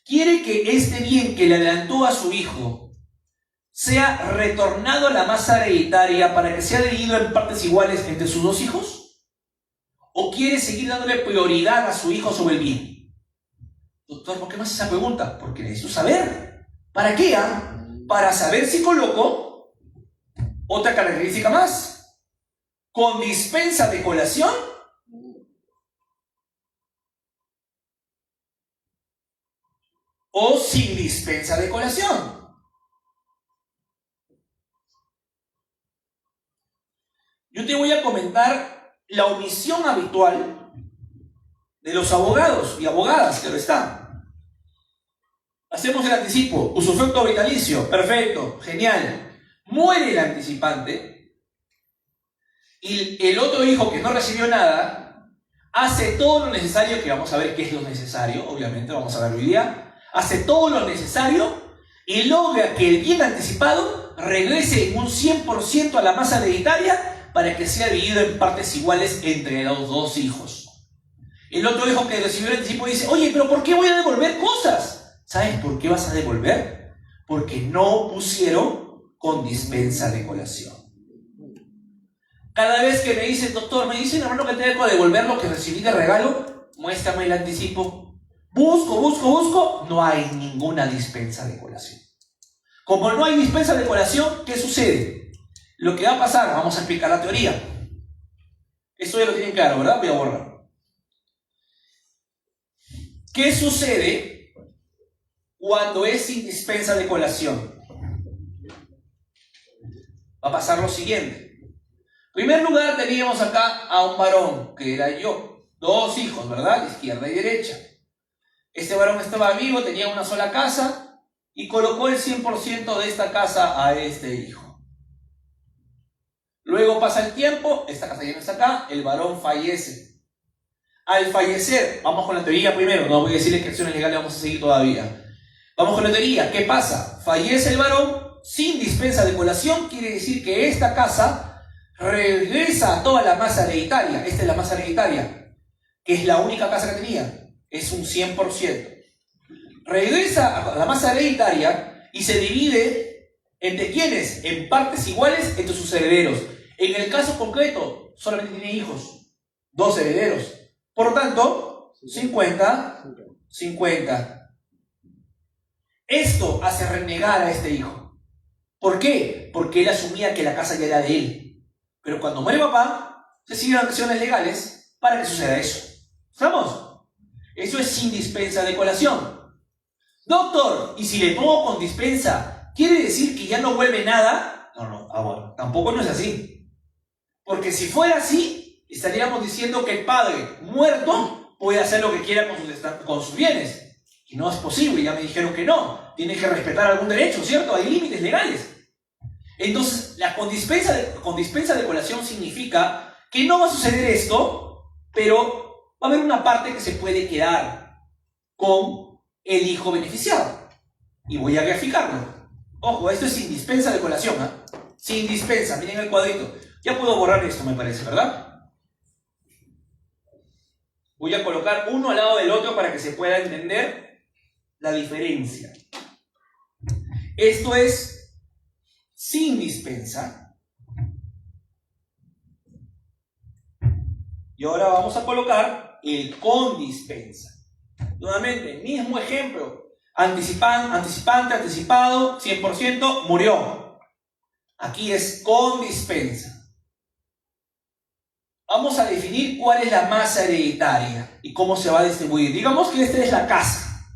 ¿quiere que este bien que le adelantó a su hijo sea retornado a la masa hereditaria para que sea dividido en partes iguales entre sus dos hijos? ¿O quiere seguir dándole prioridad a su hijo sobre el bien? Doctor, ¿por qué me hace esa pregunta? Porque necesito saber. ¿Para qué? Para saber si coloco otra característica más. ¿Con dispensa de colación? ¿O sin dispensa de colación? Yo te voy a comentar la omisión habitual de los abogados y abogadas, que lo están. Hacemos el anticipo, usufructo vitalicio, perfecto, genial. Muere el anticipante y el otro hijo que no recibió nada hace todo lo necesario, que vamos a ver qué es lo necesario, obviamente, vamos a verlo hoy día. Hace todo lo necesario y logra que el bien anticipado regrese en un 100% a la masa hereditaria para que sea dividido en partes iguales entre los dos hijos. El otro hijo que recibió el anticipo dice, oye, pero ¿por qué voy a devolver cosas? ¿Sabes por qué vas a devolver? Porque no pusieron con dispensa de colación. Cada vez que me dicen, doctor, me dicen, hermano, que tengo que devolver lo que recibí de regalo, muéstrame el anticipo. Busco, no hay ninguna dispensa de colación. Como no hay dispensa de colación, ¿qué sucede? Lo que va a pasar, vamos a explicar la teoría. Esto ya lo tienen claro, ¿verdad? Voy a borrar. ¿Qué sucede cuando es sin dispensa de colación? Va a pasar lo siguiente. En primer lugar, teníamos acá a un varón, que era yo. 2 hijos, ¿verdad? Izquierda y derecha. Este varón estaba vivo, tenía una sola casa y colocó el 100% de esta casa a este hijo. Luego pasa el tiempo, esta casa ya no está acá, el varón fallece. Al fallecer, vamos con la teoría primero, no voy a decirles que acciones legales vamos a seguir todavía. Vamos con la teoría, ¿qué pasa? Fallece el varón sin dispensa de colación, quiere decir que esta casa regresa a toda la masa hereditaria. Esta es la masa hereditaria, que es la única casa que tenía, es un 100%. Regresa a la masa hereditaria y se divide ¿entre quiénes? En partes iguales entre sus herederos. En el caso concreto, solamente tiene hijos, 2 herederos. Por lo tanto, 50-50. Esto hace renegar a este hijo. ¿Por qué? Porque él asumía que la casa ya era de él. Pero cuando muere papá, se siguen acciones legales para que suceda eso. ¿Estamos? Eso es sin dispensa de colación. Doctor, ¿y si le pongo con dispensa, quiere decir que ya no vuelve nada? No, bueno, tampoco no es así. Porque si fuera así, estaríamos diciendo que el padre muerto puede hacer lo que quiera con sus bienes. Y no es posible, ya me dijeron que no. Tiene que respetar algún derecho, ¿cierto? Hay límites legales. Entonces, la con dispensa de colación significa que no va a suceder esto, pero va a haber una parte que se puede quedar con el hijo beneficiado. Y voy a graficarlo. Ojo, esto es sin dispensa de colación, ¿eh? Sin dispensa, miren el cuadrito. Ya puedo borrar esto, me parece, ¿verdad? Voy a colocar uno al lado del otro para que se pueda entender la diferencia. Esto es sin dispensa. Y ahora vamos a colocar el con dispensa. Nuevamente, mismo ejemplo. Anticipante, anticipado, 100%, murió. Aquí es con dispensa. Vamos a definir cuál es la masa hereditaria y cómo se va a distribuir. Digamos que esta es la casa.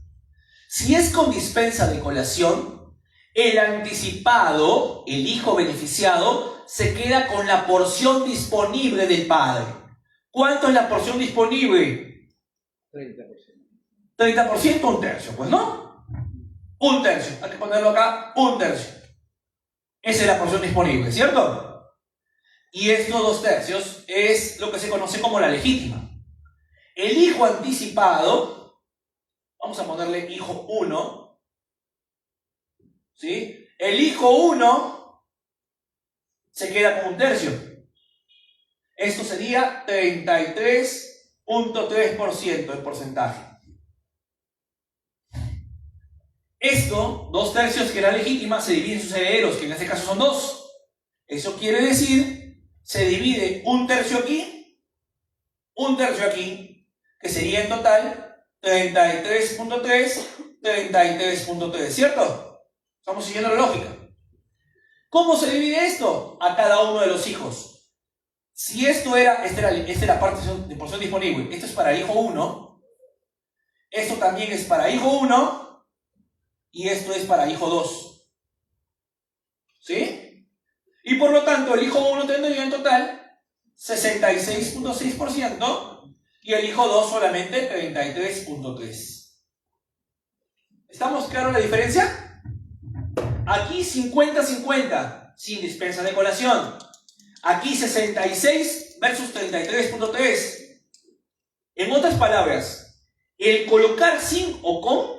Si es con dispensa de colación, el anticipado, el hijo beneficiado, se queda con la porción disponible del padre. ¿Cuánto es la porción disponible? 30%. 30%, un tercio, pues no. Un tercio, hay que ponerlo acá, un tercio. Esa es la porción disponible, ¿cierto? Y estos 2 tercios es lo que se conoce como la legítima. El hijo anticipado, vamos a ponerle hijo 1, ¿sí? El hijo 1 se queda con un tercio. Esto sería 33.3% el porcentaje. Esto, 2 tercios que era legítima, se divide en sus herederos, que en este caso son 2. Eso quiere decir, se divide un tercio aquí, que sería en total 33.3, 33.3, ¿cierto? Estamos siguiendo la lógica. ¿Cómo se divide esto? A cada uno de los hijos. Si esta es la parte de porción disponible, esto es para el hijo 1, esto también es para hijo 1, y esto es para hijo 2. ¿Sí? Y por lo tanto, el hijo 1 tendría en total 66.6% y el hijo 2 solamente 33.3%. ¿Estamos claros la diferencia? Aquí 50-50, sin dispensa de colación. Aquí 66 versus 33.3. En otras palabras, el colocar sin o con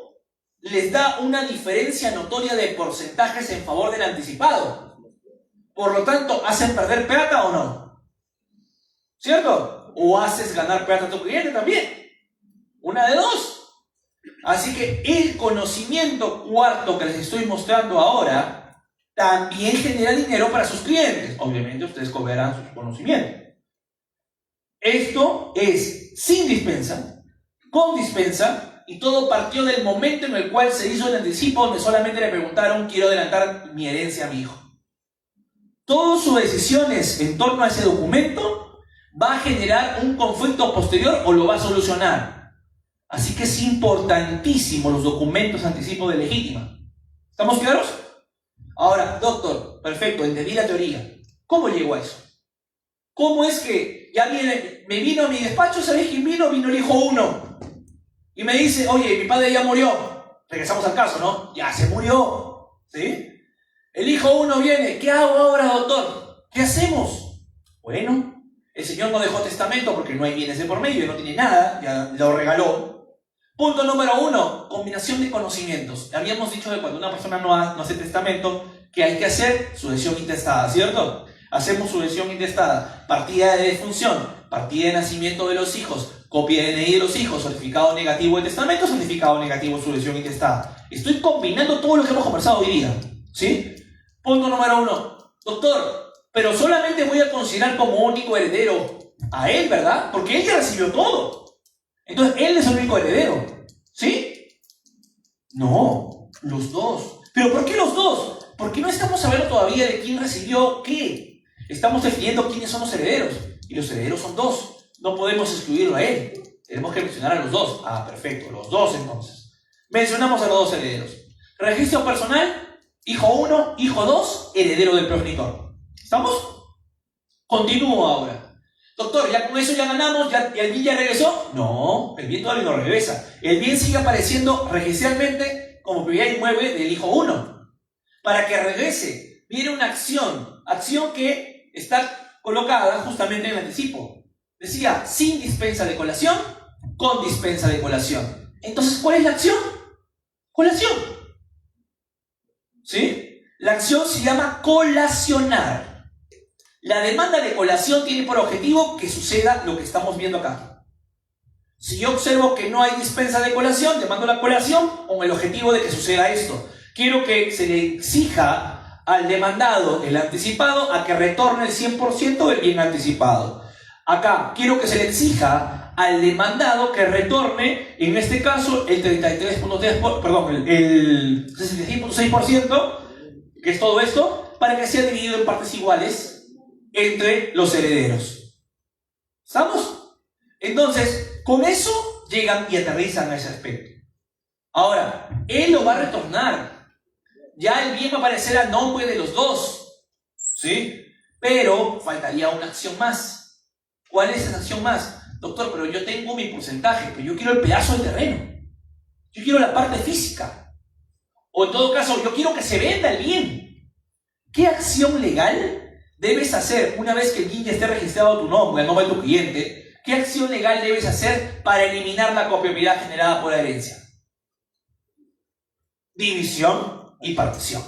les da una diferencia notoria de porcentajes en favor del anticipado. Por lo tanto, ¿hacen perder plata o no? ¿Cierto? ¿O haces ganar plata a tu cliente también? Una de dos. Así que el conocimiento cuarto que les estoy mostrando ahora también genera dinero para sus clientes. Obviamente ustedes cobrarán sus conocimientos. Esto es sin dispensa, con dispensa, y todo partió del momento en el cual se hizo el anticipo, donde solamente le preguntaron: quiero adelantar mi herencia a mi hijo. Todas sus decisiones en torno a ese documento va a generar un conflicto posterior o lo va a solucionar. Así que es importantísimo los documentos anticipo de legítima. ¿Estamos claros? Ahora, doctor, perfecto, entendí la teoría. ¿Cómo llegó a eso? ¿Cómo es que ya me vino a mi despacho? ¿Sabes quién vino? Vino el hijo 1. Y me dice: oye, mi padre ya murió. Regresamos al caso, ¿no? Ya se murió. ¿Sí? El hijo 1 viene. ¿Qué hago ahora, doctor? ¿Qué hacemos? Bueno, el señor no dejó testamento porque no hay bienes de por medio, no tiene nada, ya lo regaló. Punto número 1, combinación de conocimientos. Habíamos dicho que cuando una persona no hace testamento, que hay que hacer sucesión intestada, ¿cierto? Hacemos sucesión intestada, partida de defunción, partida de nacimiento de los hijos, copia de DNI de los hijos, certificado negativo de testamento, certificado negativo de sucesión intestada. Estoy combinando todo lo que hemos conversado hoy día, ¿sí? Punto número 1, doctor, pero solamente voy a considerar como único heredero a él, ¿verdad? Porque él ya recibió todo. Entonces, él es el único heredero, ¿sí? No, los dos. ¿Pero por qué los dos? Porque no estamos hablando todavía de quién recibió qué. Estamos definiendo quiénes son los herederos. Y los herederos son dos. No podemos excluirlo a él. Tenemos que mencionar a los dos. Ah, perfecto, los dos entonces. Mencionamos a los dos herederos. Registro personal, hijo 1, hijo 2, heredero del progenitor. ¿Estamos? Continúo ahora. Doctor, ya con eso ya ganamos, ya el bien ya regresó. No, el bien todavía no regresa. El bien sigue apareciendo registralmente como propiedad inmueble del hijo 1. Para que regrese, viene una acción que está colocada justamente en el anticipo. Decía, sin dispensa de colación, con dispensa de colación. Entonces, ¿cuál es la acción? Colación. ¿Sí? La acción se llama colacionar. La demanda de colación tiene por objetivo que suceda lo que estamos viendo acá. Si yo observo que no hay dispensa de colación, demando la colación con el objetivo de que suceda esto. Quiero que se le exija al demandado, el anticipado, a que retorne el 100% del bien anticipado. Acá, quiero que se le exija al demandado que retorne, en este caso, el 33.3%, perdón, el 66.6%, que es todo esto, para que sea dividido en partes iguales entre los herederos. ¿Estamos? Entonces, con eso llegan y aterrizan a ese aspecto. Ahora, él lo va a retornar. Ya el bien va a aparecer a nombre de los dos. ¿Sí? Pero faltaría una acción más. ¿Cuál es esa acción más? Doctor, pero yo tengo mi porcentaje, pero yo quiero el pedazo de terreno. Yo quiero la parte física. O en todo caso, yo quiero que se venda el bien. ¿Qué acción legal debes hacer una vez que el bien ya esté registrado a tu nombre, a nombre de tu cliente? ¿Qué acción legal debes hacer para eliminar la copropiedad generada por la herencia? División y partición.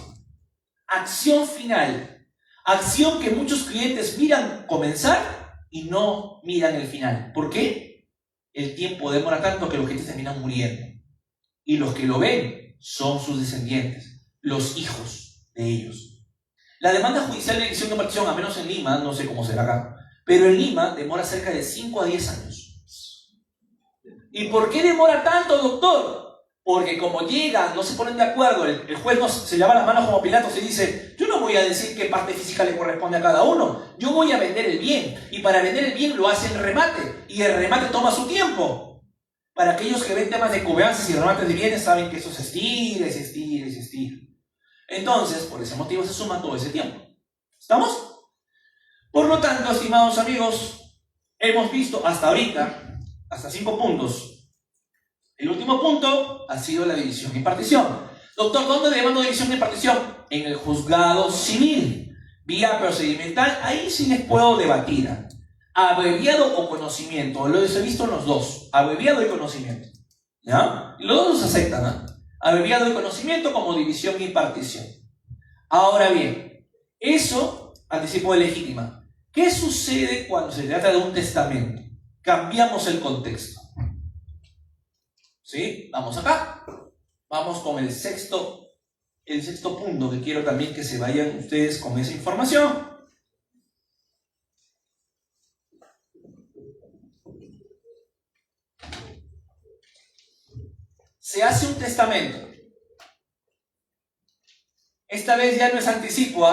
Acción final. Acción que muchos clientes miran comenzar y no miran el final. ¿Por qué? El tiempo demora tanto que los clientes terminan muriendo. Y los que lo ven son sus descendientes, los hijos de ellos. La demanda judicial de elección de partición, a menos en Lima, no sé cómo será acá, pero en Lima demora cerca de 5 a 10 años. ¿Y por qué demora tanto, doctor? Porque como llegan, no se ponen de acuerdo, el juez se lava las manos como Pilatos y dice: yo no voy a decir qué parte física le corresponde a cada uno, yo voy a vender el bien, y para vender el bien lo hace el remate, y el remate toma su tiempo. Para aquellos que ven temas de cobranzas y remates de bienes, saben que eso se estira y se estira y se estira. Entonces, por ese motivo se suma todo ese tiempo. ¿Estamos? Por lo tanto, estimados amigos, hemos visto hasta ahorita, hasta 5 puntos. El último punto ha sido la división y partición. Doctor, ¿dónde demando división y partición? En el juzgado civil. Vía procedimental, ahí sí les puedo debatir. Abreviado o conocimiento, lo he visto en los dos. Abreviado y conocimiento. ¿Ya? Y los dos los aceptan, ¿no? Abreviado y conocimiento como división y partición. Ahora bien, eso, anticipo de legítima. ¿Qué sucede cuando se trata de un testamento? Cambiamos el contexto. ¿Sí? Vamos acá. Vamos con el sexto punto que quiero también que se vayan ustedes con esa información. Se hace un testamento. Esta vez ya no es anticipo,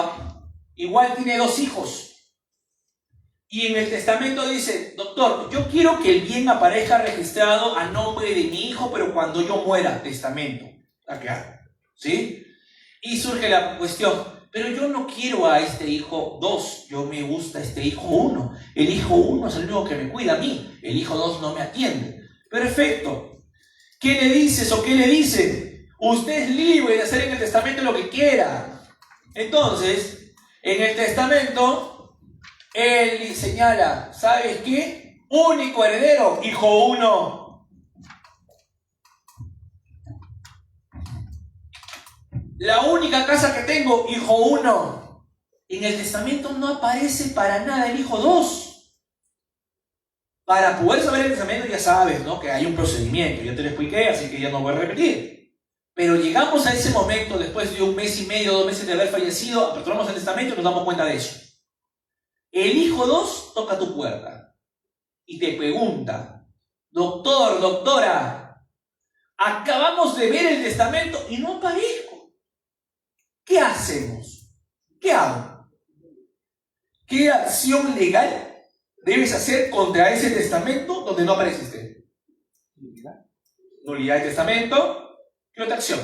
igual tiene 2 hijos. Y en el testamento dice, doctor, yo quiero que el bien aparezca registrado a nombre de mi hijo, pero cuando yo muera, testamento. Acá, ¿sí? Y surge la cuestión, pero yo no quiero a este hijo 2, yo me gusta este hijo 1. El hijo 1 es el único que me cuida a mí, el hijo 2 no me atiende. Perfecto. ¿Qué le dices o qué le dice? Usted es libre de hacer en el testamento lo que quiera. Entonces, en el testamento, él señala, ¿sabes qué? Único heredero, hijo 1. La única casa que tengo, hijo 1. En el testamento no aparece para nada el hijo 2. Para poder saber el testamento ya sabes, ¿no? Que hay un procedimiento, ya te lo expliqué, así que ya no voy a repetir. Pero llegamos a ese momento, después de 1 mes y medio, 2 meses de haber fallecido, aperturamos el testamento y nos damos cuenta de eso. El hijo 2 toca tu puerta y te pregunta, doctor, doctora, acabamos de ver el testamento y no aparezco. ¿Qué hacemos? ¿Qué hago? ¿Qué acción legal debes hacer contra ese testamento donde no apareciste? Nulidad de testamento. ¿Qué otra acción?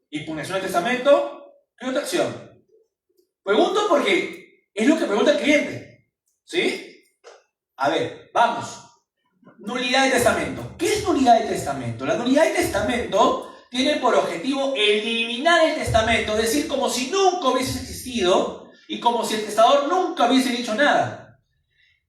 Impugnación del testamento. ¿Qué otra acción? Pregunto porque es lo que pregunta el cliente. ¿Sí? A ver, vamos. Nulidad de testamento. ¿Qué es nulidad de testamento? La nulidad de testamento tiene por objetivo eliminar el testamento, es decir, como si nunca hubiese existido y como si el testador nunca hubiese dicho nada.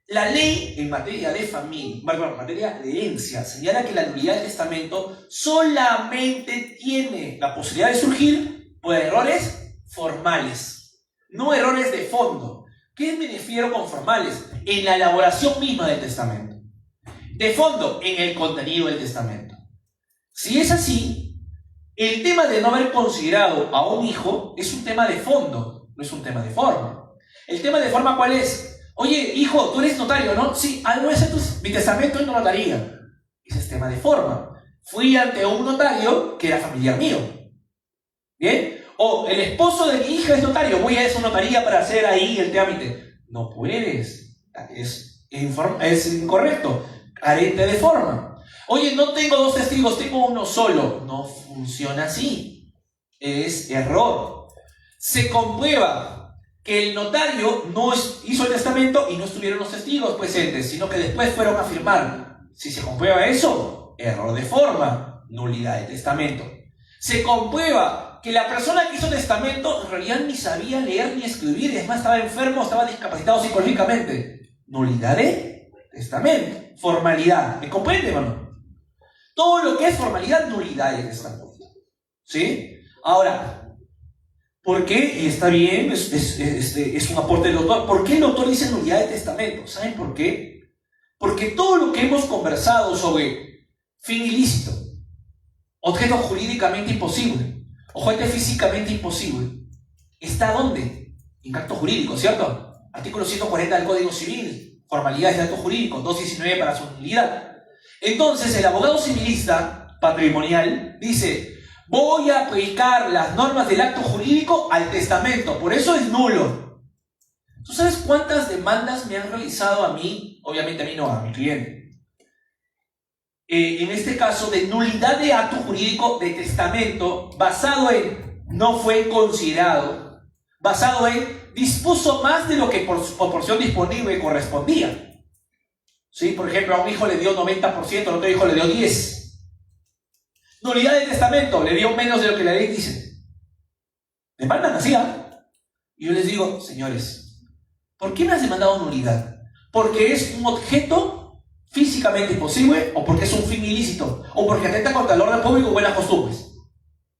La ley en materia de familia, bueno, en materia de herencia, señala que la nulidad del testamento solamente tiene la posibilidad de surgir por errores formales, no errores de fondo. ¿Qué me refiero con formales? En la elaboración misma del testamento. De fondo, en el contenido del testamento. Si es así, el tema de no haber considerado a un hijo es un tema de fondo, no es un tema de forma. ¿El tema de forma cuál es? Oye, hijo, tú eres notario, ¿no? Sí, algo es mi testamento en notaría. Ese es tema de forma. Fui ante un notario que era familiar mío. ¿Bien? O el esposo de mi hija es notario, voy a esa notaría para hacer ahí el trámite. No puedes. Es incorrecto. Carente de forma. Oye, no tengo 2 testigos, tengo 1 solo. No funciona así. Es error. Se comprueba que el notario no hizo el testamento y no estuvieron los testigos presentes, sino que después fueron a firmar. Si se comprueba eso, error de forma, nulidad de testamento. Se comprueba que la persona que hizo testamento en realidad ni sabía leer ni escribir, y además estaba enfermo, estaba discapacitado psicológicamente. Nulidad de testamento. Formalidad. ¿Me comprende, hermano? Todo lo que es formalidad, nulidad de testamento. ¿Sí? Ahora, ¿por qué? Y está bien, es un aporte del autor. ¿Por qué el autor dice nulidad de testamento? ¿Saben por qué? Porque todo lo que hemos conversado sobre fin ilícito, objeto jurídicamente imposible, objeto físicamente imposible, ¿está dónde? En acto jurídico, ¿cierto? Artículo 140 del Código Civil, formalidades de acto jurídico, 219 para su nulidad. Entonces, el abogado civilista patrimonial dice: voy a aplicar las normas del acto jurídico al testamento, por eso es nulo. ¿Tú sabes cuántas demandas me han realizado a mí? Obviamente a mí no, a mi cliente. En este caso, de nulidad de acto jurídico de testamento, basado en no fue considerado, basado en dispuso más de lo que por su proporción disponible correspondía. ¿Sí? Por ejemplo, a un hijo le dio 90%, a otro hijo le dio 10%. Nulidad de testamento, le dio menos de lo que la ley dice. Me mandan así, y yo les digo: señores, ¿por qué me has demandado nulidad? ¿Porque es un objeto físicamente imposible, o porque es un fin ilícito, o porque atenta contra el orden público o buenas costumbres?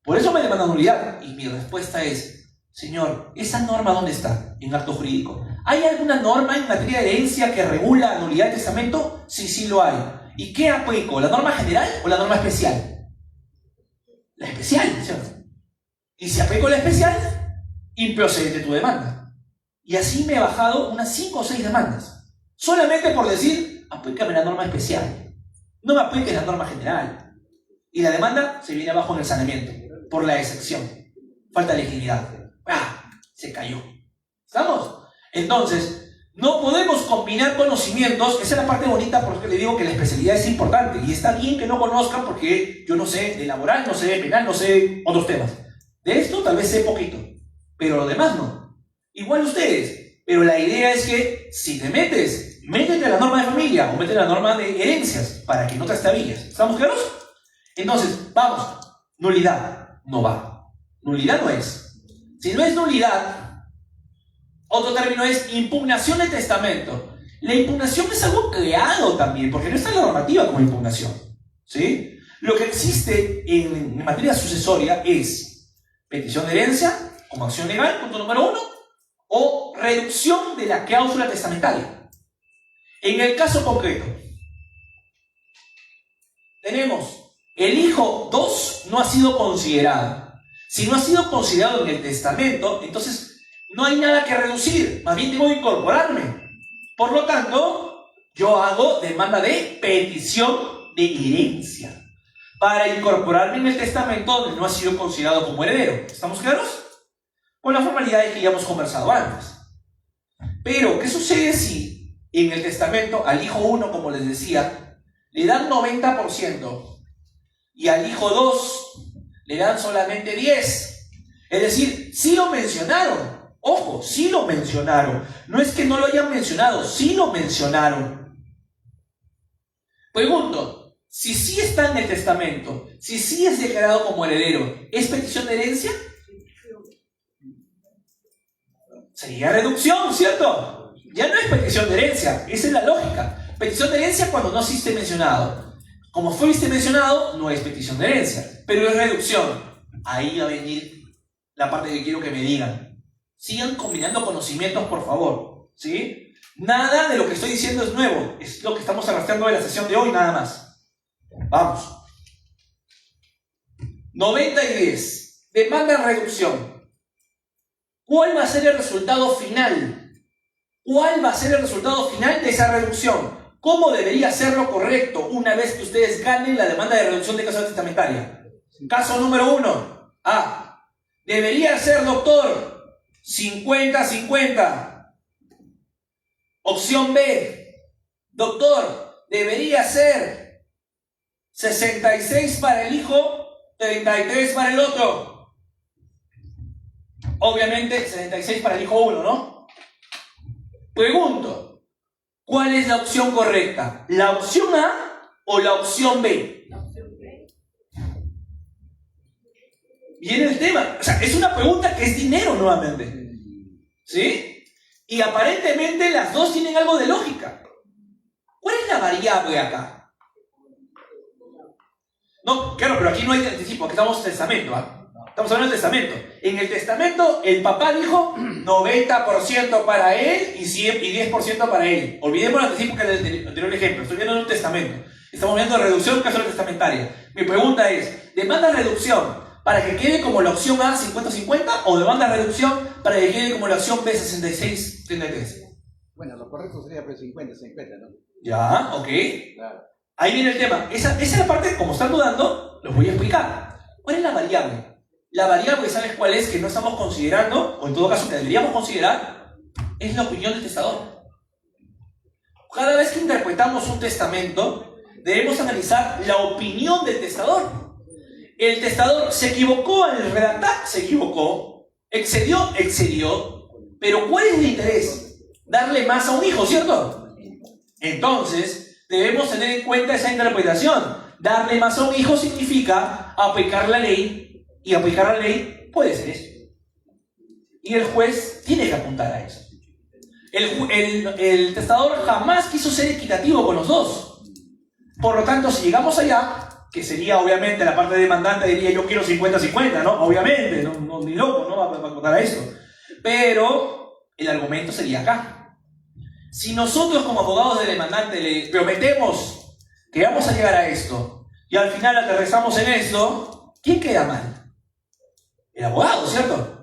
Por eso me demandan nulidad. Y mi respuesta es: señor, ¿esa norma dónde está? En acto jurídico. ¿Hay alguna norma en materia de herencia que regula la nulidad de testamento? Sí, sí lo hay. ¿Y qué aplico? ¿La norma general o la norma especial? La especial, ¿cierto? Y si aplico la especial, improcedente tu demanda. Y así me he bajado unas 5 o 6 demandas. Solamente por decir, aplícame la norma especial. No me apliques la norma general. Y la demanda se viene abajo en el saneamiento, por la excepción. Falta de legitimidad. ¡Ah! Se cayó. ¿Estamos? Entonces, no podemos combinar conocimientos. Esa es la parte bonita, porque le digo que la especialidad es importante. Y está bien que no conozcan, porque yo no sé de laboral, no sé de penal, no sé otros temas. De esto tal vez sé poquito, pero lo demás no. Igual ustedes. Pero la idea es que si te metes, métete a la norma de familia o métete a la norma de herencias para que no te estabilles. ¿Estamos claros? Entonces, vamos. Nulidad. No va. Nulidad no es. Si no es nulidad, otro término es impugnación de testamento. La impugnación es algo creado también, porque no está en la normativa como impugnación. ¿Sí? Lo que existe en materia sucesoria es petición de herencia como acción legal, punto número 1, o reducción de la cláusula testamentaria. En el caso concreto, tenemos el hijo 2 no ha sido considerado. Si no ha sido considerado en el testamento, entonces no hay nada que reducir, más bien tengo que incorporarme. Por lo tanto, yo hago demanda de petición de herencia para incorporarme en el testamento donde no ha sido considerado como heredero. ¿Estamos claros? Con las formalidades que ya hemos conversado antes. Pero, ¿qué sucede si en el testamento al hijo 1, como les decía, le dan 90% y al hijo 2 le dan solamente 10? Es decir, sí lo mencionaron. Ojo, sí lo mencionaron. No es que no lo hayan mencionado, sí lo mencionaron. Pregunto, si sí está en el testamento, si sí es declarado como heredero, ¿es petición de herencia? Sería reducción, ¿cierto? Ya no es petición de herencia, esa es la lógica. Petición de herencia cuando no existe mencionado. Como fuiste mencionado, no es petición de herencia, pero es reducción. Ahí va a venir la parte que quiero que me digan. Sigan combinando conocimientos, por favor, ¿sí? Nada de lo que estoy diciendo es nuevo, es lo que estamos arrastrando de la sesión de hoy, nada más. Vamos. 90 y 10. Demanda reducción. ¿Cuál va a ser el resultado final? ¿Cuál va a ser el resultado final de esa reducción? ¿Cómo debería ser lo correcto una vez que ustedes ganen la demanda de reducción de cláusula testamentaria? Caso número 1. A. Debería ser, doctor, 50-50. Opción B. Doctor, debería ser 66 para el hijo, 33 para el otro. Obviamente 66 para el hijo 1, ¿no? Pregunto, ¿cuál es la opción correcta? ¿La opción A o la opción B? La opción B. Viene el tema. O sea, es una pregunta que es dinero nuevamente. ¿Sí? Y aparentemente las dos tienen algo de lógica. ¿Cuál es la variable acá? No, claro, pero aquí no hay anticipo, aquí estamos en testamento, ¿ah? Estamos hablando del testamento. En el testamento, el papá dijo 90% para él y 10% para él. Olvidemos el anticipo que era el anterior ejemplo. Estoy viendo en un testamento. Estamos viendo reducción cláusula testamentaria. Mi pregunta es, ¿demanda reducción para que quede como la opción A 50-50 o demanda reducción para que quede como la opción B 66-33? Bueno, lo correcto sería pues 50-50, ¿no? Ya, ok. Claro. Ahí viene el tema. Esa es la parte, como están dudando, los voy a explicar. ¿Cuál es la variable? La variable, ¿sabes cuál es? Que no estamos considerando, o en todo caso que deberíamos considerar, es la opinión del testador. Cada vez que interpretamos un testamento, debemos analizar la opinión del testador. El testador se equivocó al redactar, se equivocó. Excedió, excedió. Pero ¿cuál es el interés? Darle más a un hijo, ¿cierto? Entonces, debemos tener en cuenta esa interpretación. Darle más a un hijo significa aplicar la ley, y aplicar la ley puede ser eso. Y el juez tiene que apuntar a eso. El testador jamás quiso ser equitativo con los dos. Por lo tanto, si llegamos allá, que sería obviamente la parte demandante diría yo quiero 50-50, ¿no? Obviamente, no, ni loco, no va a apuntar a eso. Pero el argumento sería acá. Si nosotros como abogados del demandante le prometemos que vamos a llegar a esto y al final aterrizamos en esto, ¿quién queda mal? El abogado, ¿cierto?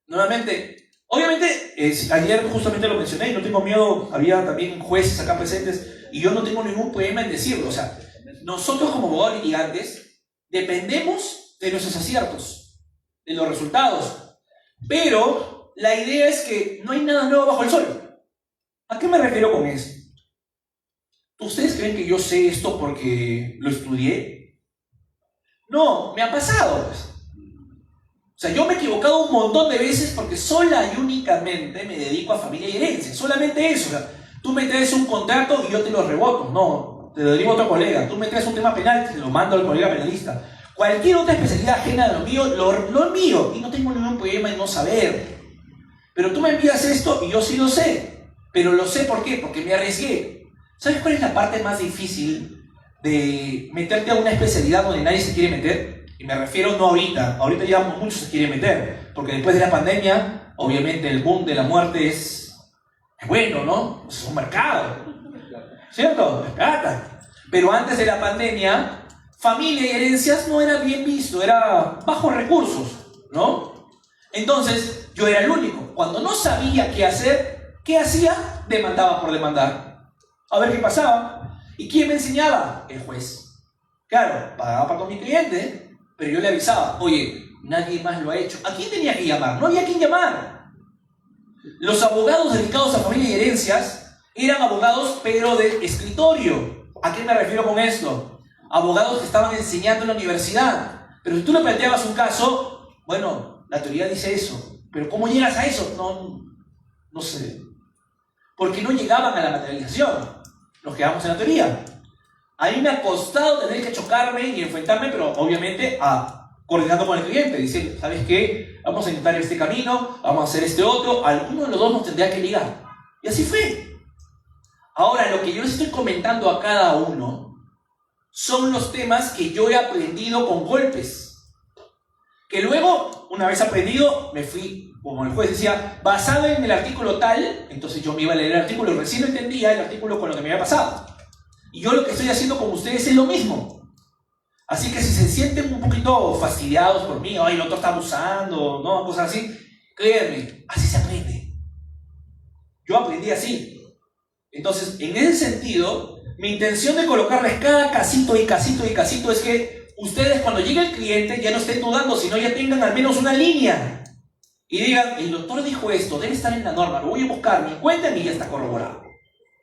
Nuevamente, obviamente, ayer justamente lo mencioné y no tengo miedo, había también jueces acá presentes y yo no tengo ningún problema en decirlo. O sea, nosotros como abogados litigantes dependemos de nuestros aciertos, de los resultados, pero la idea es que no hay nada nuevo bajo el sol. ¿A qué me refiero con eso? ¿Ustedes creen que yo sé esto porque lo estudié? No, me ha pasado, pues. O sea, yo me he equivocado un montón de veces porque sola y únicamente me dedico a familia y herencia. Solamente eso. O sea, tú me traes un contrato y yo te lo reboto. No, te lo derivo a otro colega. Tú me traes un tema penal, te lo mando al colega penalista. Cualquier otra especialidad ajena de lo mío, lo envío. Y no tengo ningún problema en no saber. Pero tú me envías esto y yo sí lo sé. Pero lo sé, ¿por qué? Porque me arriesgué. ¿Sabes cuál es la parte más difícil de meterte a una especialidad donde nadie se quiere meter? Y me refiero no ahorita. Ahorita ya muchos se quieren meter. Porque después de la pandemia, obviamente el boom de la muerte es bueno, ¿no? Es un mercado. ¿Cierto? Es plata. Pero antes de la pandemia, familia y herencias no era bien visto. Era bajos recursos, ¿no? Entonces, yo era el único. Cuando no sabía qué hacer, ¿qué hacía? Demandaba por demandar. A ver qué pasaba. ¿Y quién me enseñaba? El juez. Claro, pagaba para con mi cliente, pero yo le avisaba, oye, nadie más lo ha hecho. ¿A quién tenía que llamar? No había a quién llamar. Los abogados dedicados a familia y herencias eran abogados, pero de escritorio. ¿A qué me refiero con esto? Abogados que estaban enseñando en la universidad. Pero si tú le planteabas un caso, bueno, la teoría dice eso. Pero ¿cómo llegas a eso? No sé. Porque no llegaban a la materialización. Nos quedamos en la teoría. A mí me ha costado tener que chocarme y enfrentarme, pero obviamente coordinando con el cliente, diciendo, ¿sabes qué? Vamos a intentar este camino, vamos a hacer este otro, alguno de los dos nos tendría que ligar. Y así fue. Ahora, lo que yo les estoy comentando a cada uno son los temas que yo he aprendido con golpes. Que luego, una vez aprendido, me fui, como el juez decía, basado en el artículo tal, entonces yo me iba a leer el artículo y recién entendía el artículo con lo que me había pasado. Y yo lo que estoy haciendo con ustedes es lo mismo. Así que si se sienten un poquito fastidiados por mí, ay, el otro está abusando, ¿no? Cosas así, créanme, así se aprende. Yo aprendí así. Entonces, en ese sentido, mi intención de colocarles cada casito y casito y casito es que ustedes cuando llegue el cliente ya no estén dudando, sino ya tengan al menos una línea. Y digan, el doctor dijo esto, debe estar en la norma, lo voy a buscar, mi cuenta y ya está corroborado.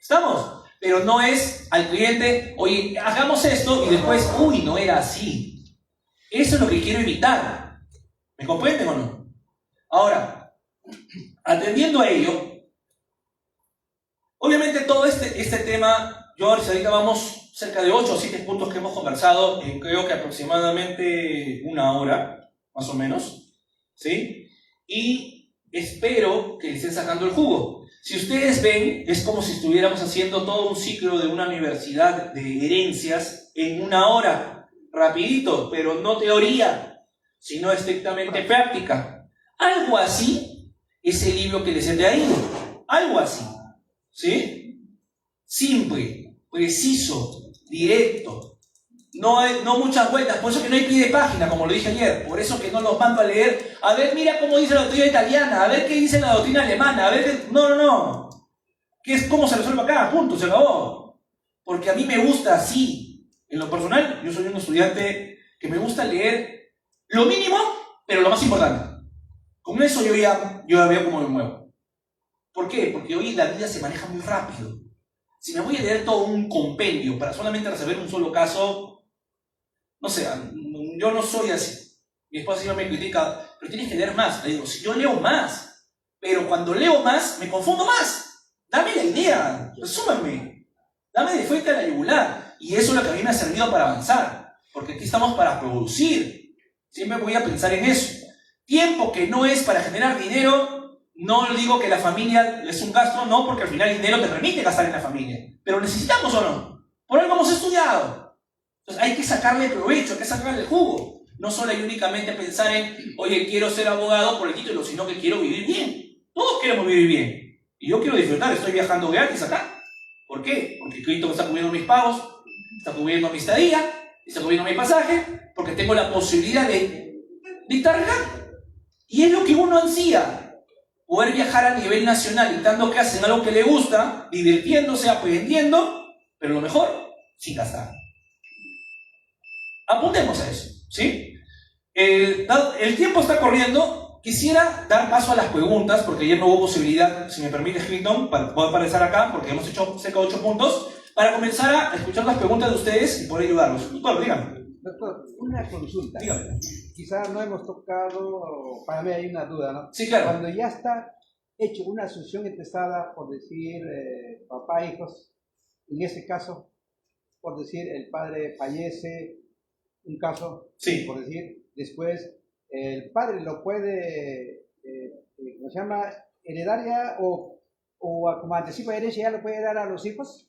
¿Estamos? Pero no es al cliente, oye, hagamos esto y después, uy, no era así. Eso es lo que quiero evitar. ¿Me comprenden o no? Ahora, atendiendo a ello, obviamente todo este tema, yo ahorita vamos cerca de 8 o 7 puntos que hemos conversado en creo que aproximadamente una hora, más o menos, ¿sí? Y espero que le estén sacando el jugo. Si ustedes ven, es como si estuviéramos haciendo todo un ciclo de una universidad de herencias en una hora, rapidito, pero no teoría, sino estrictamente práctica. Algo así es el libro que les he traído. Algo así, ¿sí? Simple, preciso, directo. No muchas vueltas, por eso que no hay pie de página, como lo dije ayer, por eso que no los mando a leer, a ver, mira cómo dice la doctrina italiana, a ver qué dice la doctrina alemana, a ver qué... No, ¿qué es cómo se resuelve acá? Punto, se acabó. Porque a mí me gusta así, en lo personal, yo soy un estudiante que me gusta leer lo mínimo, pero lo más importante. Con eso yo ya veo cómo me muevo. ¿Por qué? Porque hoy la vida se maneja muy rápido. Si me voy a leer todo un compendio para solamente resolver un solo caso, no sé, yo no soy así. Mi esposa siempre me critica, pero tienes que leer más. Le digo, si yo leo más, pero cuando leo más, me confundo más. Dame la idea, resúmeme. Dame de frente a la yugular. Y eso es lo que a mí me ha servido para avanzar. Porque aquí estamos para producir. Siempre voy a pensar en eso. Tiempo que no es para generar dinero, no digo que la familia es un gasto, no, porque al final el dinero te permite gastar en la familia. Pero necesitamos o no. Por algo hemos estudiado. Entonces hay que sacarle provecho, hay que sacarle el jugo. No solo hay únicamente pensar en, oye, quiero ser abogado por el título, sino que quiero vivir bien. Todos queremos vivir bien. Y yo quiero disfrutar, estoy viajando gratis acá. ¿Por qué? Porque Cristo me está cubriendo mis pagos, está cubriendo mi estadía, está cubriendo mi pasaje, porque tengo la posibilidad de estar acá. Y es lo que uno ansía, poder viajar a nivel nacional, dictando clases en algo que le gusta, divirtiéndose, aprendiendo, pero lo mejor, sin gastar. Apuntemos a eso, ¿sí? El tiempo está corriendo. Quisiera dar paso a las preguntas, porque ayer no hubo posibilidad, si me permite, Clinton, para poder aparecer acá, porque hemos hecho cerca de 8 puntos, para comenzar a escuchar las preguntas de ustedes y poder ayudarlos. Doctor, dígame. Doctor, una consulta. Dígame. Quizás no hemos tocado, para mí hay una duda, ¿no? Sí, claro. Cuando ya está hecho una asociación intestada, por decir, papá e hijos, en ese caso, por decir, el padre fallece, un caso, Sí. por decir, después el padre lo puede, ¿cómo se llama? Heredaria o como anticipo de herencia ya lo puede dar a los hijos.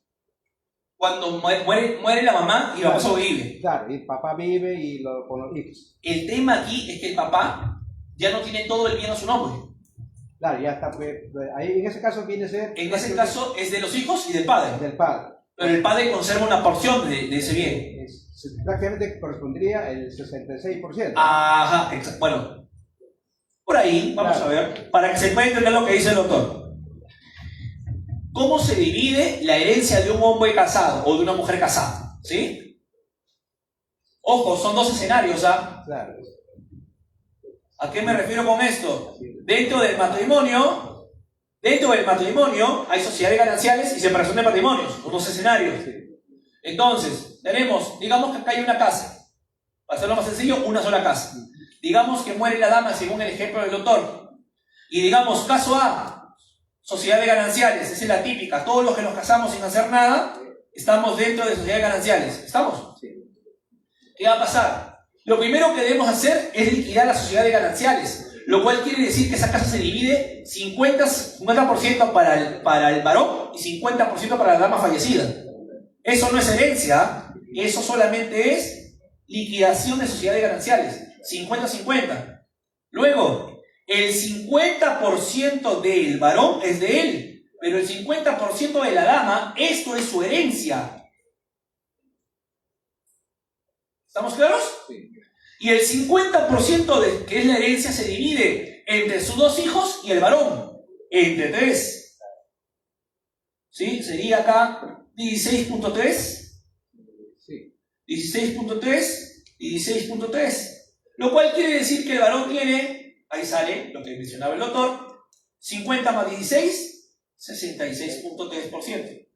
Cuando muere la mamá y la papá sobrevive. Claro, y el papá vive y con los hijos. El tema aquí es que el papá ya no tiene todo el bien a su nombre. Claro, ya está, pues, ahí en ese caso viene a ser... En ese caso es de los hijos y del padre. Del padre. Pero el padre conserva una porción de ese bien. Prácticamente correspondería el 66%. Ajá, exacto. Bueno, por ahí vamos a ver, para que se pueda entender lo que dice el doctor. ¿Cómo se divide la herencia de un hombre casado o de una mujer casada? ¿Sí? Ojo, son dos escenarios, ¿ah? Claro. ¿A qué me refiero con esto? Dentro del matrimonio hay sociedades gananciales y separación de patrimonios, los dos escenarios. Entonces, tenemos, digamos que acá hay una casa. Para hacerlo más sencillo, una sola casa. Digamos que muere la dama según el ejemplo del doctor. Y digamos, caso A, sociedades gananciales, esa es la típica. Todos los que nos casamos sin hacer nada, estamos dentro de sociedades gananciales. ¿Estamos? ¿Qué va a pasar? Lo primero que debemos hacer es liquidar las sociedades gananciales. Lo cual quiere decir que esa casa se divide 50% para el varón y 50% para la dama fallecida. Eso no es herencia, eso solamente es liquidación de sociedades gananciales, 50-50. Luego, el 50% del varón es de él, pero el 50% de la dama, esto es su herencia. ¿Estamos claros? Sí. Y el 50% de que es la herencia se divide entre sus dos hijos y el varón, entre 3. ¿Sí? Sería acá 16.3, Sí. 16.3 y 16.3. Lo cual quiere decir que el varón tiene, ahí sale lo que mencionaba el doctor, 50 más 16, 66.3%.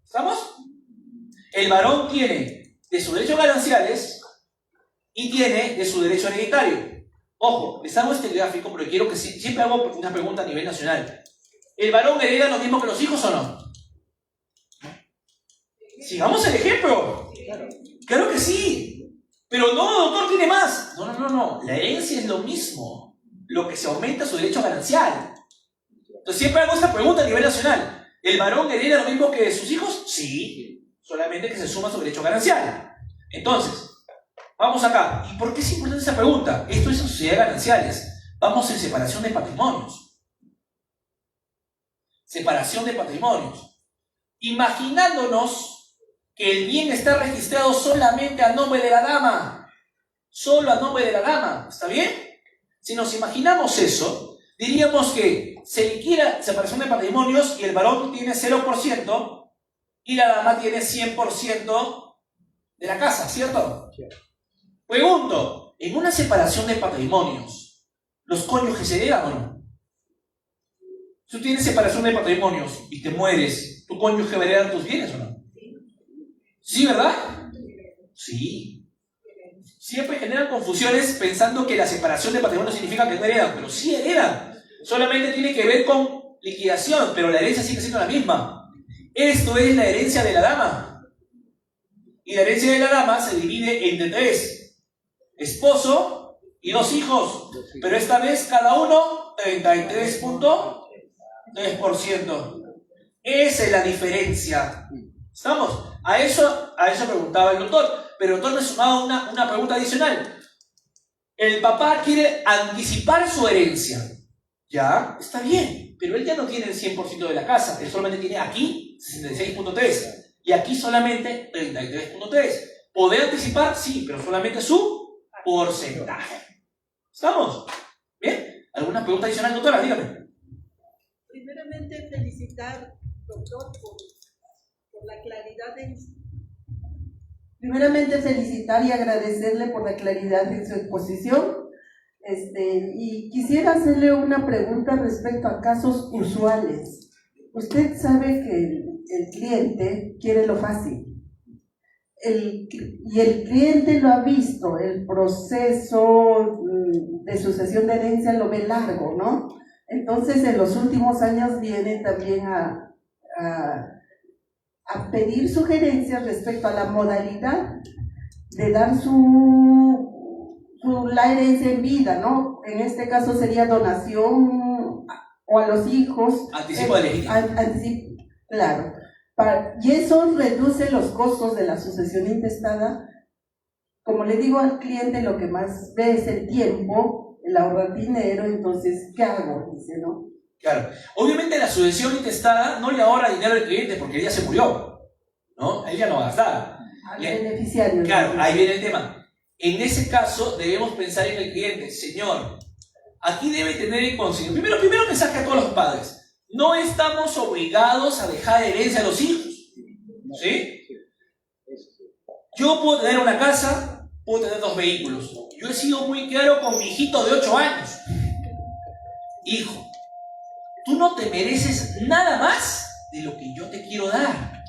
¿Estamos? El varón tiene de sus derechos gananciales y tiene de su derecho hereditario. Ojo, les hago este gráfico porque quiero que siempre hago una pregunta a nivel nacional. ¿El varón hereda lo mismo que los hijos o no? Sigamos el ejemplo. Claro que sí. Pero no, doctor, tiene más. No. La herencia es lo mismo. Lo que se aumenta es su derecho ganancial. Entonces siempre hago esta pregunta a nivel nacional. ¿El varón hereda lo mismo que sus hijos? Sí. Solamente que se suma su derecho ganancial. Entonces, vamos acá. ¿Y por qué es importante esa pregunta? Esto es en sociedades gananciales. Vamos en separación de patrimonios. Separación de patrimonios. Imaginándonos que el bien está registrado solamente a nombre de la dama. Solo a nombre de la dama. ¿Está bien? Si nos imaginamos eso, diríamos que se liquida separación de patrimonios y el varón tiene 0% y la dama tiene 100% de la casa, ¿cierto? Pregunto, en una separación de patrimonios, ¿los cónyuges heredan o no? Si tú tienes separación de patrimonios y te mueres, ¿tu cónyuge va a heredar tus bienes o no? ¿Sí, verdad? Sí. Siempre generan confusiones pensando que la separación de patrimonio significa que no heredan, pero sí heredan. Solamente tiene que ver con liquidación, pero la herencia sigue siendo la misma. Esto es la herencia de la dama. Y la herencia de la dama se divide entre 3. Esposo y 2 hijos. Pero esta vez cada uno 33.3%. Esa es la diferencia. ¿Estamos? A eso preguntaba el doctor. Pero el doctor me sumaba una pregunta adicional. El papá quiere anticipar su herencia. Ya, está bien, pero él ya no tiene el 100% de la casa, él solamente tiene aquí 66.3 y aquí solamente 33.3. ¿Poder anticipar? Sí, pero solamente su porcentaje. ¿Estamos? ¿Bien? ¿Alguna pregunta adicional, doctora? Dígame. Primeramente, felicitar, doctor, por la claridad de... Primeramente, felicitar y agradecerle por la claridad de su exposición. Y quisiera hacerle una pregunta respecto a casos usuales. Usted sabe que el cliente quiere lo fácil. Y el cliente lo ha visto, el proceso de sucesión de herencia lo ve largo, ¿no? Entonces, en los últimos años viene también a pedir sugerencias respecto a la modalidad de dar la herencia en vida, ¿no? En este caso sería donación o a los hijos. Anticipo de legítimo. Claro. Y eso reduce los costos de la sucesión intestada. Como le digo al cliente, lo que más ve es el tiempo, el ahorrar dinero, entonces, ¿qué hago? Dice, ¿no? Claro. Obviamente la sucesión intestada no le ahorra dinero al cliente porque él ya se murió, ¿no? Él ya no va a gastar. Al beneficiario. Claro, ahí viene el tema. En ese caso debemos pensar en el cliente. Señor, aquí debe tener en consideración. Primero mensaje a todos los padres. No estamos obligados a dejar herencia a los hijos. ¿Sí? Yo puedo tener una casa, puedo tener 2 vehículos. Yo he sido muy claro con mi hijito de 8 años. Hijo, tú no te mereces nada más de lo que yo te quiero dar.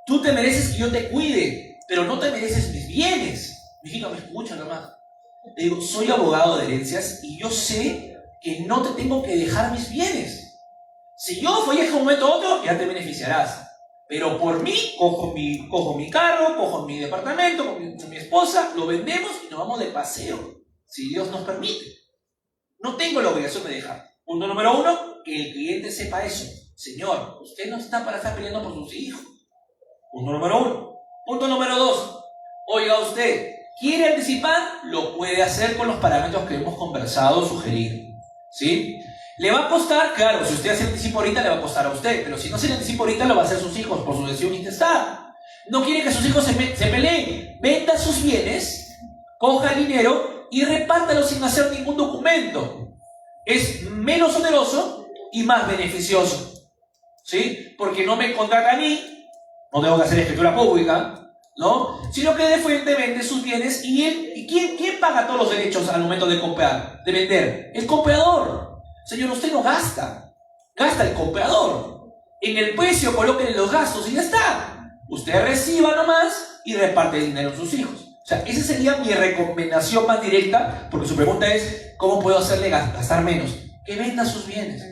Tú te mereces que yo te cuide, pero no te mereces mis bienes. Mi hijito me escucha nomás. Le digo, soy abogado de herencias y yo sé que no te tengo que dejar mis bienes. Si yo fallezco un momento u otro, ya te beneficiarás. Pero por mí, cojo mi carro, cojo mi departamento, con mi esposa, lo vendemos y nos vamos de paseo, si Dios nos permite. No tengo la obligación de dejar. Punto número 1, que el cliente sepa eso. Señor, usted no está para estar peleando por sus hijos. Punto número 1. Punto número 2. Oiga usted, ¿quiere anticipar? Lo puede hacer con los parámetros que hemos conversado, sugerido. ¿Sí? ¿Le va a costar? Claro, si usted hace el anticipo ahorita, le va a costar a usted. Pero si no hace el anticipo ahorita, lo va a hacer sus hijos por sucesión intestada. No quiere que sus hijos se peleen. Venda sus bienes, coja el dinero y repártalo sin hacer ningún documento. Es menos oneroso y más beneficioso. ¿Sí? Porque no me contrata a mí, no tengo que hacer escritura pública, ¿no? Sino que de frente vende sus bienes y ¿quién paga todos los derechos al momento de comprar, de vender? El comprador. Señor, usted no gasta el comprador. En el precio colóquenle los gastos y ya está. Usted reciba nomás y reparte el dinero a sus hijos. O sea, esa sería mi recomendación más directa, porque su pregunta es, ¿cómo puedo hacerle gastar menos? Que venda sus bienes,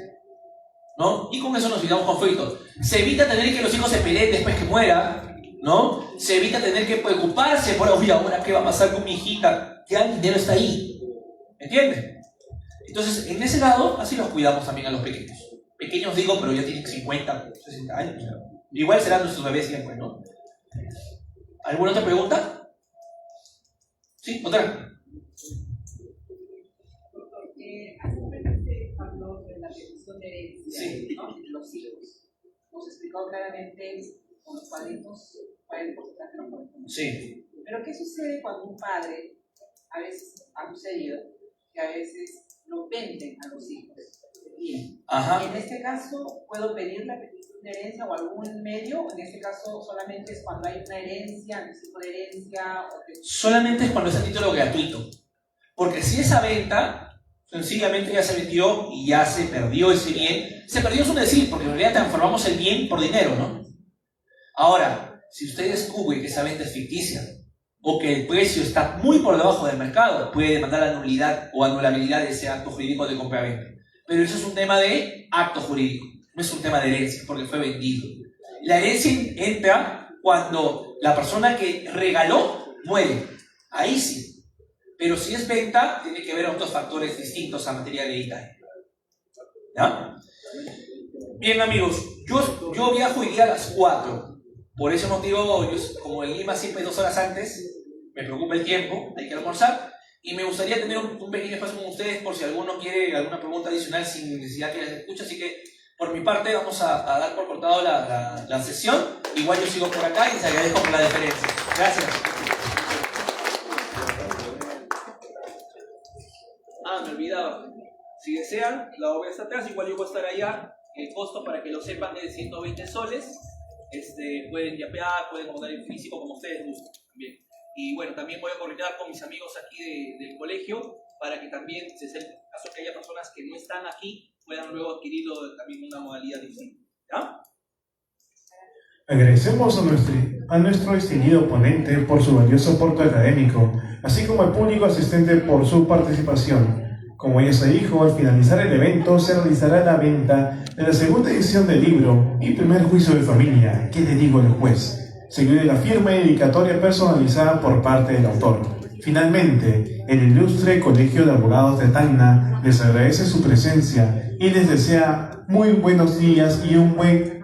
¿no? Y con eso nos evitamos conflictos. Se evita tener que los hijos se peleen después que muera, ¿no? Se evita tener que preocuparse por, oye, ahora qué va a pasar con mi hijita. Ya el dinero está ahí. ¿Entienden? Entonces, en ese lado, así los cuidamos también a los pequeños. Pequeños digo, pero ya tienen 50, 60 años. Igual serán nuestros bebés siempre, ¿no? ¿Alguna otra pregunta? ¿Sí? ¿Otra? Hace un momento usted habló de la petición de herencia, Sí. ¿no? De los hijos. Nos explicó claramente con los cuadritos cuál es el porcentaje de los cuadritos. Sí. Pero ¿qué sucede cuando un padre, a veces ha sucedido, que a veces lo venden a los hijos? Bien. Ajá. En este caso, ¿puedo pedir la petición de herencia o algún medio? En este caso, solamente es cuando hay una herencia, anticipo de herencia. Solamente es cuando es a título gratuito. Porque si esa venta, sencillamente ya se vendió y ya se perdió ese bien. Se perdió es un decir, porque en realidad transformamos el bien por dinero, ¿no? Ahora, si usted descubre que esa venta es ficticia, o que el precio está muy por debajo del mercado, puede demandar la nulidad o anulabilidad de ese acto jurídico de compra-venta. Pero eso es un tema de acto jurídico, no es un tema de herencia, porque fue vendido. La herencia entra cuando la persona que regaló muere. Ahí sí. Pero si es venta, tiene que ver otros factores distintos a materia hereditaria. ¿Ya? Bien, amigos, yo viajo hoy día a las 4. Por ese motivo, como en Lima siempre 2 horas antes, me preocupa el tiempo, hay que almorzar. Y me gustaría tener un pequeño espacio con ustedes por si alguno quiere alguna pregunta adicional sin necesidad que les escuche. Así que, por mi parte, vamos a dar por cortado la sesión. Igual yo sigo por acá y les agradezco por la deferencia. Gracias. Me olvidaba. Si desean, la obra está atrás. Igual yo voy a estar allá. El costo, para que lo sepan, es de 120 soles. Pueden yapear, pueden comprar en físico, como ustedes gusten también. Y bueno, también voy a coordinar con mis amigos aquí del colegio para que también, si es el caso que haya personas que no están aquí, puedan luego adquirirlo también una modalidad distinta. ¿Ya? Agradecemos a nuestro distinguido ponente por su valioso aporte académico, así como al público asistente por su participación. Como ya se dijo, al finalizar el evento se realizará la venta de la segunda edición del libro y primer juicio de familia, ¿qué le digo al juez?, seguido de la firma y dedicatoria personalizada por parte del autor. Finalmente, el ilustre Colegio de Abogados de Tacna les agradece su presencia y les desea muy buenos días y un buen